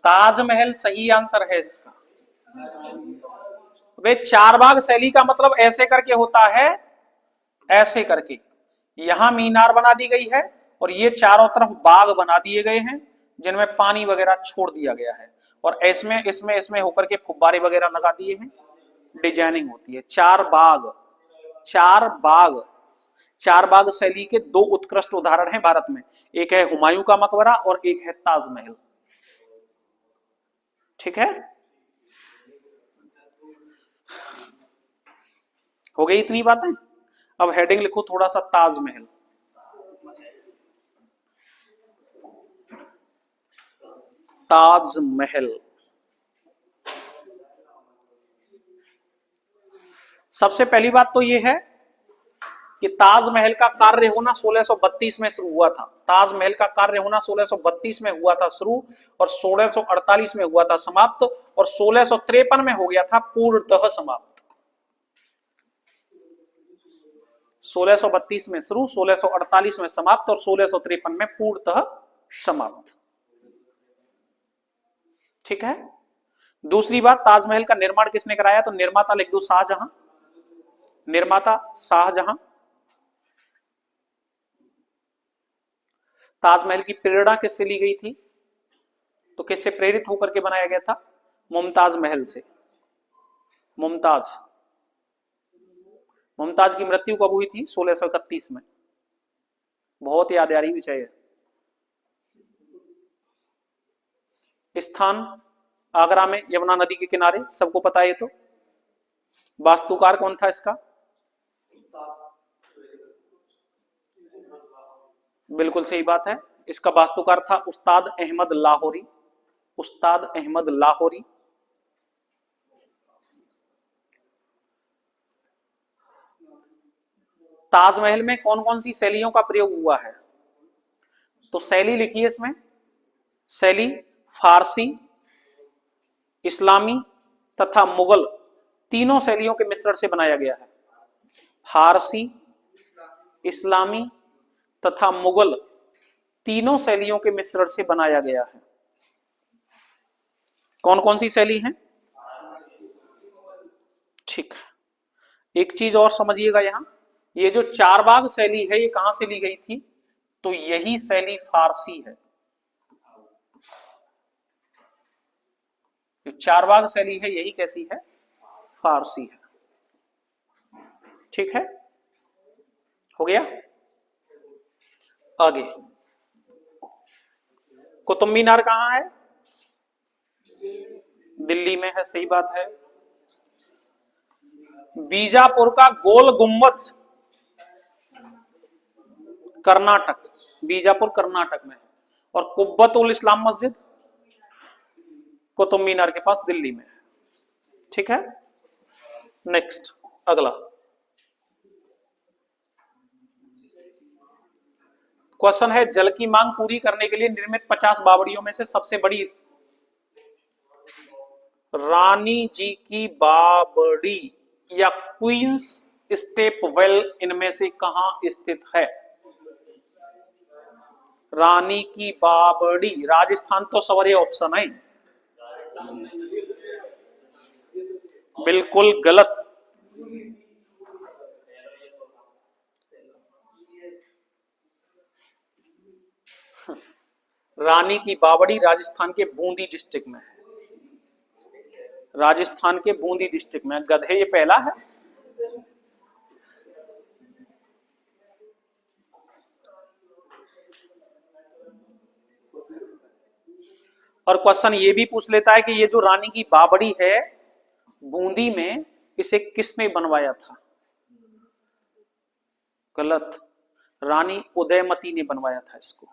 ताजमहल सही आंसर है इसका। वे चारबाग शैली का मतलब ऐसे करके होता है, ऐसे करके यहां मीनार बना दी गई है और ये चारों तरफ बाग बना दिए गए हैं जिनमें पानी वगैरह छोड़ दिया गया है, और इसमें इसमें इसमें होकर के फुब्बारे वगैरह लगा दिए हैं, डिजाइनिंग होती है। चार बाग, चार बाग, चार बाग शैली के दो उत्कृष्ट उदाहरण हैं भारत में, एक है हुमायूं का मकबरा और एक है ताजमहल। ठीक है, हो गई इतनी बातें। अब हेडिंग लिखो थोड़ा सा, ताजमहल। ताजमहल सबसे पहली बात तो यह है कि ताजमहल का कार्य होना 1632 में शुरू हुआ था। ताजमहल का कार्य होना 1632 में हुआ था शुरू, और 1648 में हुआ था समाप्त, और 1653 में हो गया था पूर्णतः समाप्त। 1632 में शुरू, 1648 में समाप्त, और 1653 में पूर्णतः समाप्त। ठीक है। दूसरी बात, ताजमहल का निर्माण किसने कराया? तो निर्माता लिख दो, शाहजहां। निर्माता शाहजहां। ताजमहल की प्रेरणा किससे ली गई थी? तो किससे प्रेरित होकर के बनाया गया था? मुमताज महल से। मुमताज, मुमताज की मृत्यु कब हुई थी? 1631 में। बहुत याद आ रही विषय है। स्थान आगरा में, यमुना नदी के किनारे, सबको पता है ये तो। वास्तुकार कौन था इसका? बिल्कुल सही बात है, इसका वास्तुकार था उस्ताद अहमद लाहौरी। उस्ताद अहमद लाहौरी। ताजमहल में कौन कौन सी शैलियों का प्रयोग हुआ है? तो शैली लिखिए इसमें, शैली फारसी, इस्लामी तथा मुगल तीनों शैलियों के मिश्रण से बनाया गया है। फारसी, इस्लामी तथा मुगल तीनों शैलियों के मिश्रण से बनाया गया है। कौन कौन सी शैली है? ठीक है, एक चीज और समझिएगा यहां, ये जो चारबाग शैली है ये कहां से ली गई थी? तो यही शैली फारसी है। जो चारबाग शैली है यही कैसी है? फारसी है। ठीक है, हो गया। आगे, कुतुब मीनार कहां है? दिल्ली में है, सही बात है। बीजापुर का गोल गुम्बद कर्नाटक, बीजापुर कर्नाटक में है। और कुब्बत उल इस्लाम मस्जिद कुतुब मीनार के पास दिल्ली में है। ठीक है, नेक्स्ट, अगला क्वेश्चन है, जल की मांग पूरी करने के लिए निर्मित 50 बावड़ियों में से सबसे बड़ी रानी जी की बावड़ी या क्वींस स्टेप वेल इनमें से कहां स्थित है? रानी की बावड़ी राजस्थान तो सवरे ऑप्शन है, बिल्कुल गलत। रानी की बावड़ी राजस्थान के बूंदी डिस्ट्रिक्ट में है। राजस्थान के बूंदी डिस्ट्रिक्ट में। गधे ये पहला है। और क्वेश्चन ये भी पूछ लेता है कि ये जो रानी की बावड़ी है बूंदी में, इसे किसने बनवाया था? गलत, रानी उदयमती ने बनवाया था इसको।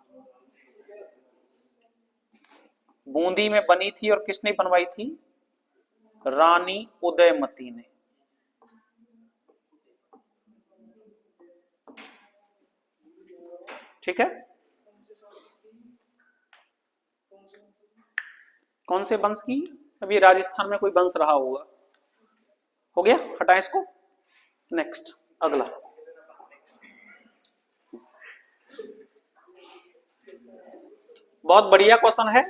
बूंदी में बनी थी और किसने बनवाई थी? रानी उदयमती ने। ठीक है, कौन से वंश की? अभी राजस्थान में कोई वंश रहा होगा। हो गया, हटाएं इसको। नेक्स्ट, अगला। बहुत बढ़िया क्वेश्चन है।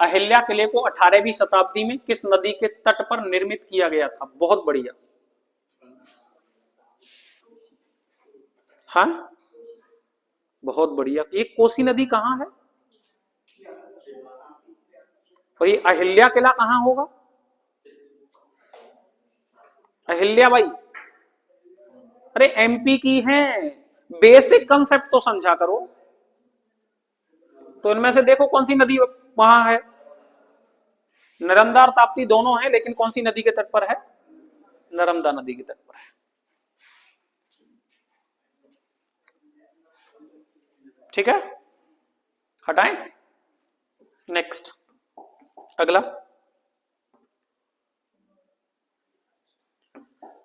अहिल्या किले को 18वीं शताब्दी में किस नदी के तट पर निर्मित किया गया था? बहुत बढ़िया। हाँ, बहुत बढ़िया। ये कोसी नदी कहां है? और ये अहिल्या किला कहां होगा? अहिल्या बाई, अरे एमपी की है। बेसिक कंसेप्ट तो समझा करो। तो इनमें से देखो कौन सी नदी वहां है। नर्मदा और ताप्ती दोनों है, लेकिन कौन सी नदी के तट पर है? नर्मदा नदी के तट पर है। ठीक है, हटाएं। नेक्स्ट, अगला।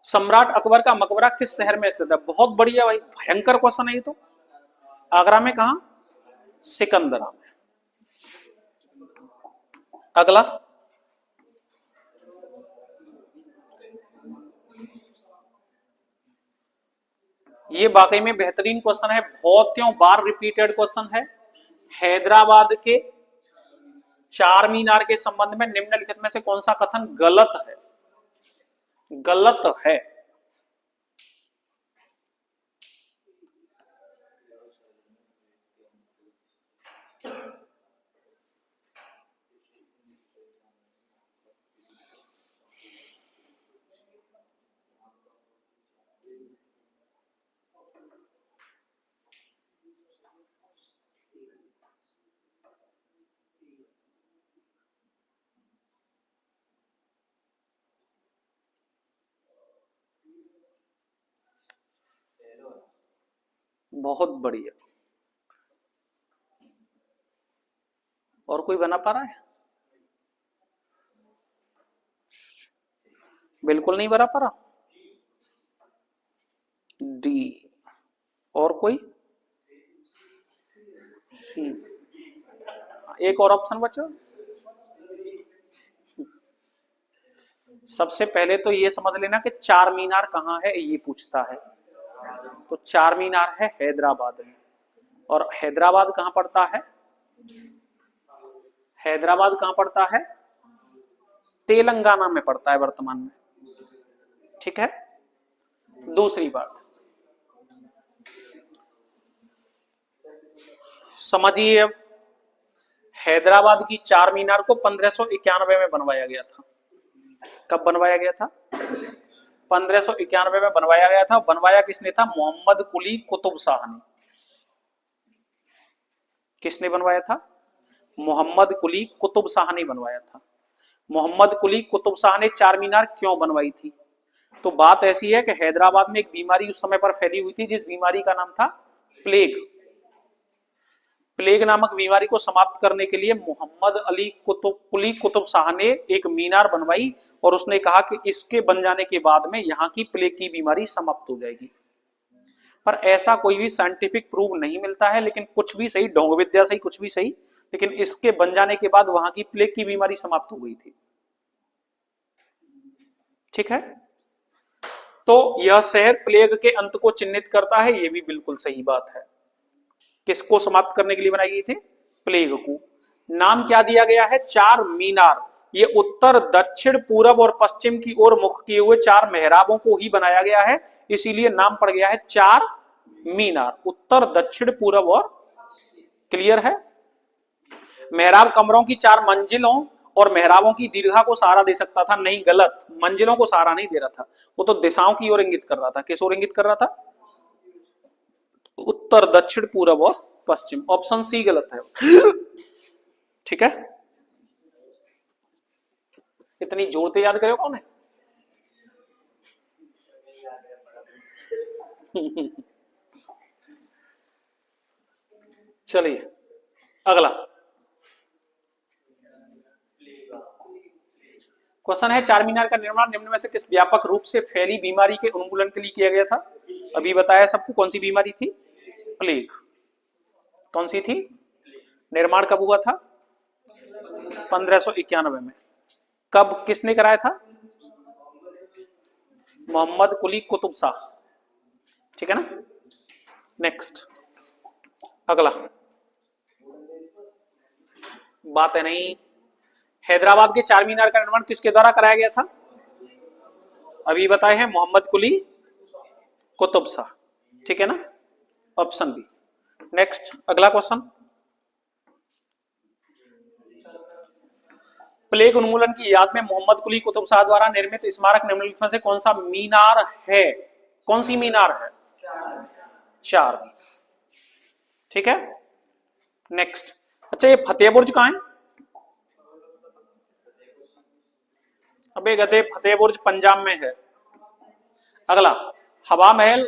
सम्राट अकबर का मकबरा किस शहर में स्थित है? बहुत बढ़िया भाई, भयंकर क्वेश्चन है ये तो। आगरा में कहा? सिकंदरा में। अगला। ये वाकई में बेहतरीन क्वेश्चन है, बहुतों बार रिपीटेड क्वेश्चन है। हैदराबाद के चार मीनार के संबंध में निम्नलिखित में से कौन सा कथन गलत है? गलत है। बहुत बढ़िया। और कोई बना पा रहा है? बिल्कुल नहीं बना पा रहा। डी। और कोई? सी। एक और ऑप्शन बचा। सबसे पहले तो ये समझ लेना कि चार मीनार कहाँ है, ये पूछता है। तो चार मीनार है हैदराबाद में। और हैदराबाद कहाँ पड़ता है? हैदराबाद कहाँ पड़ता है? तेलंगाना में पड़ता है वर्तमान में। ठीक है। दूसरी बात समझिए अब, हैदराबाद की चार मीनार को 1591 में बनवाया गया था। कब बनवाया गया था? 1591 में बनवाया गया था। बनवाया किसने था? मोहम्मद कुली कुतुब शाह ने। किसने बनवाया था? मोहम्मद कुली कुतुब शाह ने बनवाया था। मोहम्मद कुली कुतुब शाह ने चार मीनार क्यों बनवाई थी? तो बात ऐसी है कि हैदराबाद में एक बीमारी उस समय पर फैली हुई थी, जिस बीमारी का नाम था प्लेग। प्लेग नामक बीमारी को समाप्त करने के लिए मोहम्मद कुली कुतुब शाह ने एक मीनार बनवाई और उसने कहा कि इसके बन जाने के बाद में यहाँ की प्लेग की बीमारी समाप्त हो जाएगी। पर ऐसा कोई भी साइंटिफिक प्रूव नहीं मिलता है, लेकिन कुछ भी सही, ढोंग विद्या सही, कुछ भी सही, लेकिन इसके बन जाने के बाद वहां की प्लेग की बीमारी समाप्त हो गई थी। ठीक है। तो यह शहर प्लेग के अंत को चिन्हित करता है, यह भी बिल्कुल सही बात है। किसको समाप्त करने के लिए बनाई गई थी? प्लेग को। नाम क्या दिया गया है? चार मीनार। ये उत्तर, दक्षिण, पूरब और पश्चिम की ओर मुख किए हुए चार मेहराबों को ही बनाया गया है, इसीलिए नाम पड़ गया है चार मीनार। उत्तर, दक्षिण, पूरब और, क्लियर है? मेहराब कमरों की चार मंजिलों और मेहराबों की दीर्घा को सहारा दे सकता था, नहीं, गलत। मंजिलों को सहारा नहीं दे रहा था, वो तो दिशाओं की ओर इंगित कर रहा था। किस ओर इंगित कर रहा था? उत्तर, दक्षिण, पूरब और पश्चिम। ऑप्शन सी गलत है। ठीक है। इतनी जोर से याद करे कौन है? चलिए अगला क्वेश्चन है, चार मीनार का निर्माण निम्न में से किस व्यापक रूप से फैली बीमारी के उन्मूलन के लिए किया गया था? अभी बताया सबको, कौन सी बीमारी थी? प्लेग। कौन सी थी? निर्माण कब हुआ था? 1591 में। कब, किसने कराया था? मोहम्मद कुली कुतुब शाह। ठीक है ना। नेक्स्ट अगला, बात है नहीं। हैदराबाद के चार मीनार का निर्माण किसके द्वारा कराया गया था? अभी बताए हैं, मोहम्मद कुली कुतुब शाह। ठीक है ना, ऑप्शन बी। नेक्स्ट अगला क्वेश्चन, प्लेग उन्मूलन की याद में मोहम्मद कुली कुतुब शाह द्वारा निर्मित स्मारक निम्नलिखित में से कौन सा मीनार है? कौन सी मीनार है? चार। ठीक है। नेक्स्ट, अच्छा ये फतेह बुर्ज कहां है? अबे गधे, फतेह बुर्ज पंजाब में है। अगला, हवा महल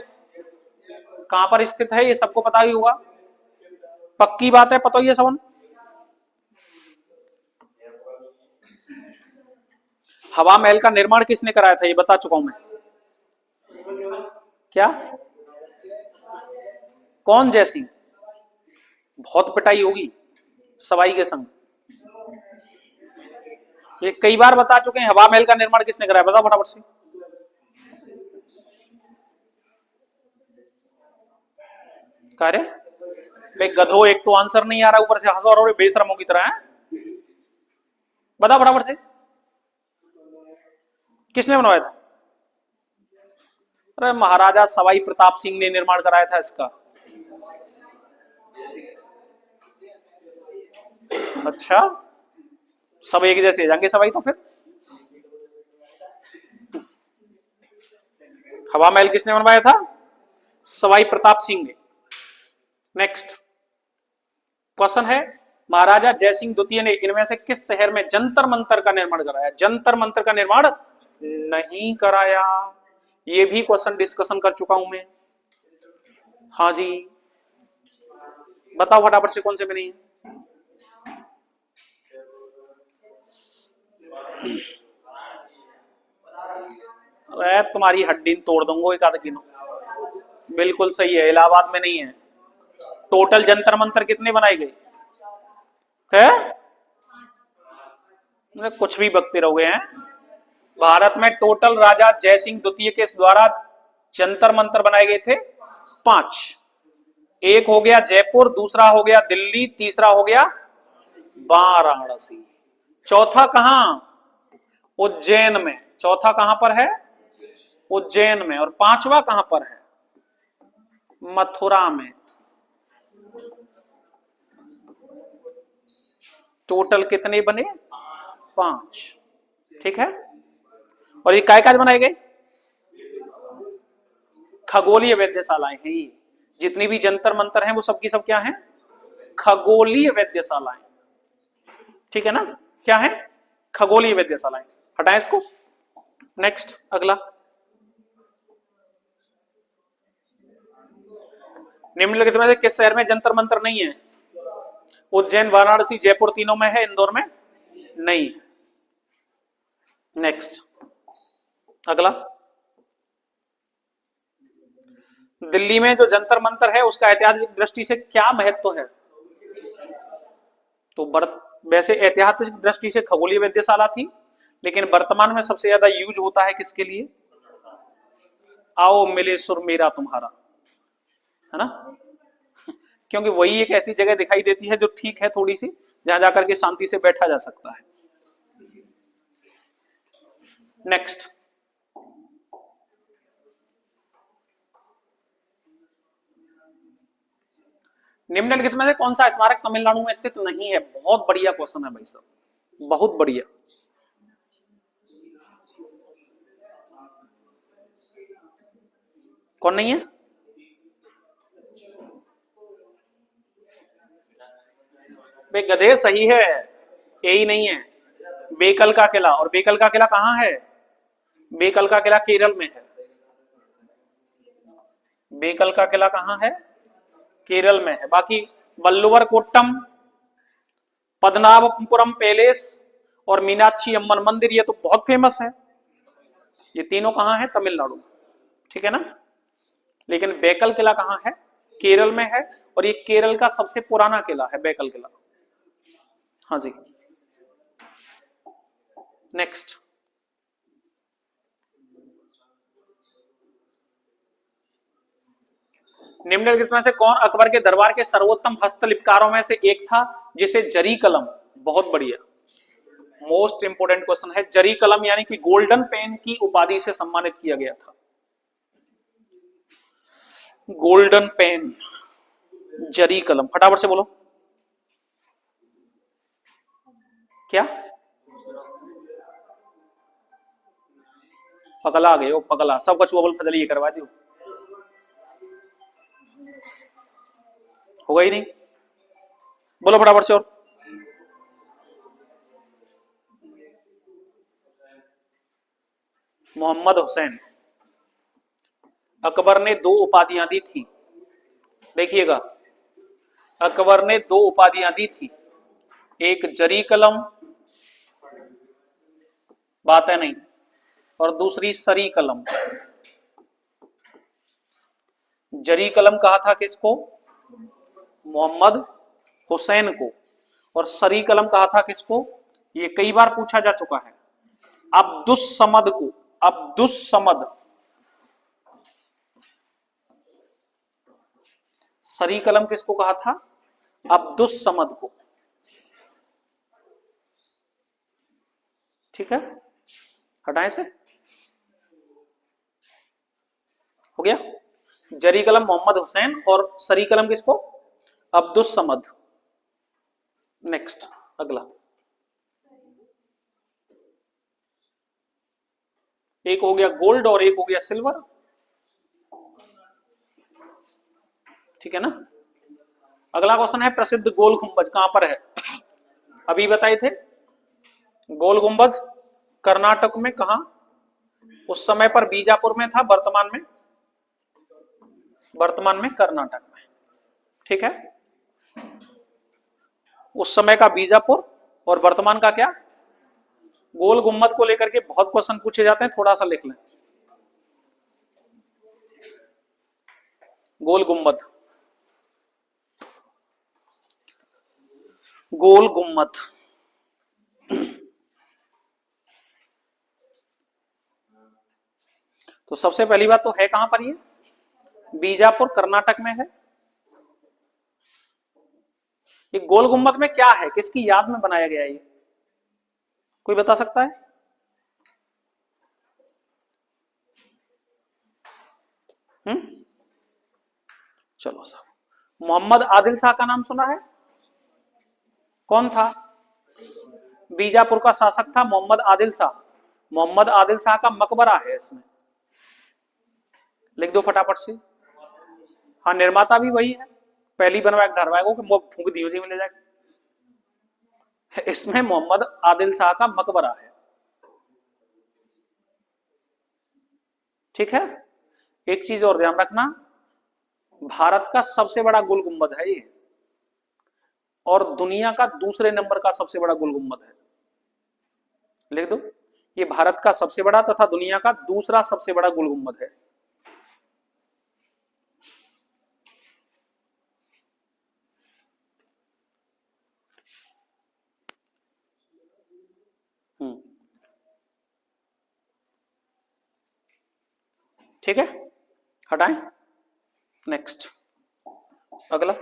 कहां पर स्थित है? ये सबको पता ही होगा, पक्की बात है, पता ही है सबन। हवा महल का निर्माण किसने कराया था? ये बता चुका हूं मैं। क्या? कौन? जयसिंह। बहुत पिटाई होगी सवाई के संग। ये कई बार बता चुके हैं, हवा महल का निर्माण किसने कराया? बताओ फटाफट से। कार्य भाई गधो, एक तो आंसर नहीं आ रहा, ऊपर से हंसो और बेशरमों की तरह है। बता फटाफट से, किसने बनवाया था? अरे महाराजा सवाई प्रताप सिंह ने निर्माण कराया था इसका। अच्छा, सब एक जैसे जाएंगे सवाई तो फिर। हवा महल किसने बनवाया था? सवाई प्रताप सिंह ने। नेक्स्ट क्वेश्चन है, महाराजा जयसिंह द्वितीय ने इनमें से किस शहर में जंतर मंतर का निर्माण कराया? जंतर मंतर का निर्माण नहीं कराया। ये भी क्वेश्चन डिस्कशन कर चुका हूं मैं। हाँ जी, बताओ फटाफट से कौन से में नहीं है? अरे तुम्हारी हड्डी तोड़ दूंगा एक आध किलो। बिल्कुल सही है, इलाहाबाद में नहीं है। टोटल जंतर मंतर कितने बनाए गए है? कुछ भी बकते रहोगे हैं। भारत में टोटल राजा जयसिंह द्वितीय के द्वारा जंतर मंतर बनाए गए थे 5। एक हो गया जयपुर, दूसरा हो गया दिल्ली, तीसरा हो गया वाराणसी, चौथा कहां? उज्जैन में। चौथा कहां पर है? उज्जैन में। और पांचवा कहां पर है? मथुरा में। टोटल कितने बने? 5। ठीक है। और ये काय काय बनाए गए? खगोलीय वैद्यशालाएं हैं ये। जितनी भी जंतर मंतर हैं वो सबकी सब क्या हैं? खगोलीय वैद्यशालाएं। ठीक है ना, क्या है? खगोलीय वैद्यशालाएं। हटाएं इसको। नेक्स्ट अगला, निम्नलिखित में से किस शहर में जंतर मंतर नहीं है? उज्जैन, वाराणसी, जयपुर तीनों में है, इंदौर में नहीं। नेक्स्ट अगला, दिल्ली में जो जंतर मंतर है उसका ऐतिहासिक दृष्टि से क्या महत्व है? तो वैसे ऐतिहासिक दृष्टि से खगोलीय वेधशाला थी, लेकिन वर्तमान में सबसे ज्यादा यूज होता है किसके लिए? आओ मिले सुर मेरा तुम्हारा, है ना। क्योंकि वही एक ऐसी जगह दिखाई देती है जो ठीक है थोड़ी सी, जहां जाकर के शांति से बैठा जा सकता है। नेक्स्ट, निम्नलिखित में से कौन सा स्मारक तमिलनाडु में स्थित नहीं है? बहुत बढ़िया क्वेश्चन है भाई साहब, बहुत बढ़िया। कौन नहीं है? भाई गधे, सही है, यही नहीं है। बेकल का किला, और बेकल का किला कहाँ है? बेकल का किला केरल में है। बेकल का किला कहाँ है? केरल में है। बाकी बल्लुवर कोट्टम, पद्मनाभपुरम पैलेस और मीनाक्षी अम्मन मंदिर, ये तो बहुत फेमस है। ये तीनों कहाँ है? तमिलनाडु। ठीक है ना। लेकिन बेकल किला कहाँ है? केरल में है, और ये केरल का सबसे पुराना किला है बेकल किला। हाँ जी। नेक्स्ट, निम्नलिखित में से कौन अकबर के दरबार के सर्वोत्तम हस्तलिपकारों में से एक था जिसे जरी कलम, बहुत बढ़िया, मोस्ट इंपोर्टेंट क्वेश्चन है, जरी कलम यानी कि गोल्डन पेन की उपाधि से सम्मानित किया गया था? गोल्डन पेन, जरी कलम, फटाफट से बोलो क्या? पगला गए हो, पगला, सब कछुआ बोल फजली करवा दियो, होगा ही नहीं। बोलो फटाफट से। और मोहम्मद हुसैन। अकबर ने दो उपाधियां दी थी, देखिएगा, अकबर ने दो उपाधियां दी थी, एक जरी कलम, बात है नहीं, और दूसरी सरी कलम। जरी कलम कहा था किसको? मोहम्मद हुसैन को। और सरी कलम कहा था किसको? ये कई बार पूछा जा चुका है, अब्दुस समद को। अब्दुस समद। सरी कलम किसको कहा था? अब्दुस समद को। ठीक है, हटाएं से, हो गया। जरी कलम मोहम्मद हुसैन और सरी कलम किसको? अब्दुस समद। नेक्स्ट, अगला, एक हो गया गोल्ड और एक हो गया सिल्वर। ठीक है ना। अगला क्वेश्चन है, प्रसिद्ध गोल गुंबज कहां पर है? अभी बताए थे, गोल गुंबज कर्नाटक में, कहा? उस समय पर बीजापुर में था, वर्तमान में? वर्तमान में कर्नाटक में। ठीक है, उस समय का बीजापुर और वर्तमान का क्या? गोल गुम्बद को लेकर के बहुत क्वेश्चन पूछे जाते हैं, थोड़ा सा लिख लें। गोल गुम्बद, गोल गुम्बद, तो सबसे पहली बात तो है कहां पर? ये बीजापुर कर्नाटक में है। ये गोल गुम्बद में क्या है, किसकी याद में बनाया गया है ये? कोई बता सकता है? चलो साहब, मोहम्मद आदिल शाह का नाम सुना है? कौन था? बीजापुर का शासक था मोहम्मद आदिल शाह। मोहम्मद आदिल शाह का मकबरा है इसमें, लिख दो फटाफट से। हाँ, निर्माता भी वही है, पहली बनवाया घरवाए को कि फूंक दी जी में ले जाके। इसमें मोहम्मद आदिल शाह का मकबरा है। ठीक है, एक चीज और ध्यान रखना, भारत का सबसे बड़ा गोल गुंबद है ये, और दुनिया का दूसरे नंबर का सबसे बड़ा गोल गुंबद है। लिख दो, ये भारत का सबसे बड़ा तथा दुनिया का दूसरा सबसे बड़ा गोल गुंबद है। ठीक है, हटाएं। नेक्स्ट, अगला,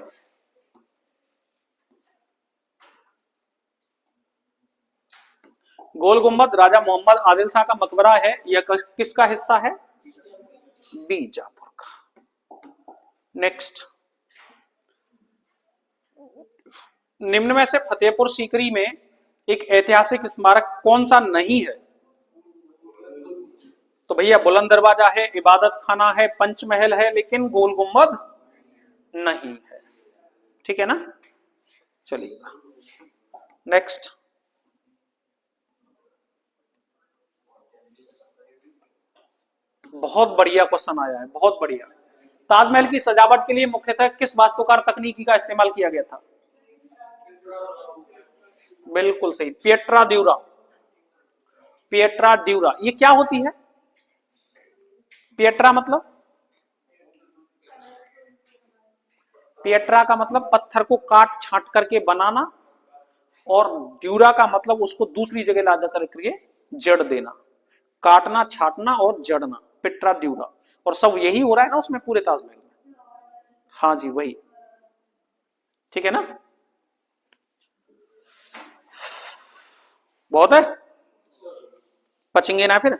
गोल गुंबद राजा मोहम्मद आदिल शाह का मकबरा है, यह किसका हिस्सा है? बीजापुर का। नेक्स्ट, निम्न में से फतेहपुर सीकरी में एक ऐतिहासिक स्मारक कौन सा नहीं है? तो भैया बुलंद दरवाजा है, इबादत खाना है, पंचमहल है, लेकिन गोल गुंबद नहीं है। ठीक है ना। चलिएगा नेक्स्ट, बहुत बढ़िया क्वेश्चन आया है, बहुत बढ़िया। ताजमहल की सजावट के लिए मुख्यतः किस वास्तुकार तकनीकी का इस्तेमाल किया गया था? बिल्कुल सही, पिएट्रा ड्यूरा। पिएट्रा ड्यूरा ये क्या होती है? पिएट्रा मतलब, पिएट्रा का मतलब पत्थर को काट छांट करके बनाना, और ड्यूरा का मतलब उसको दूसरी जगह ला करके जड़ देना, काटना छाटना और जड़ना, पिट्रा ड्यूरा। और सब यही हो रहा है ना उसमें पूरे ताजमहल में। हाँ जी वही, ठीक है ना। बहुत है, पचेंगे ना फिर।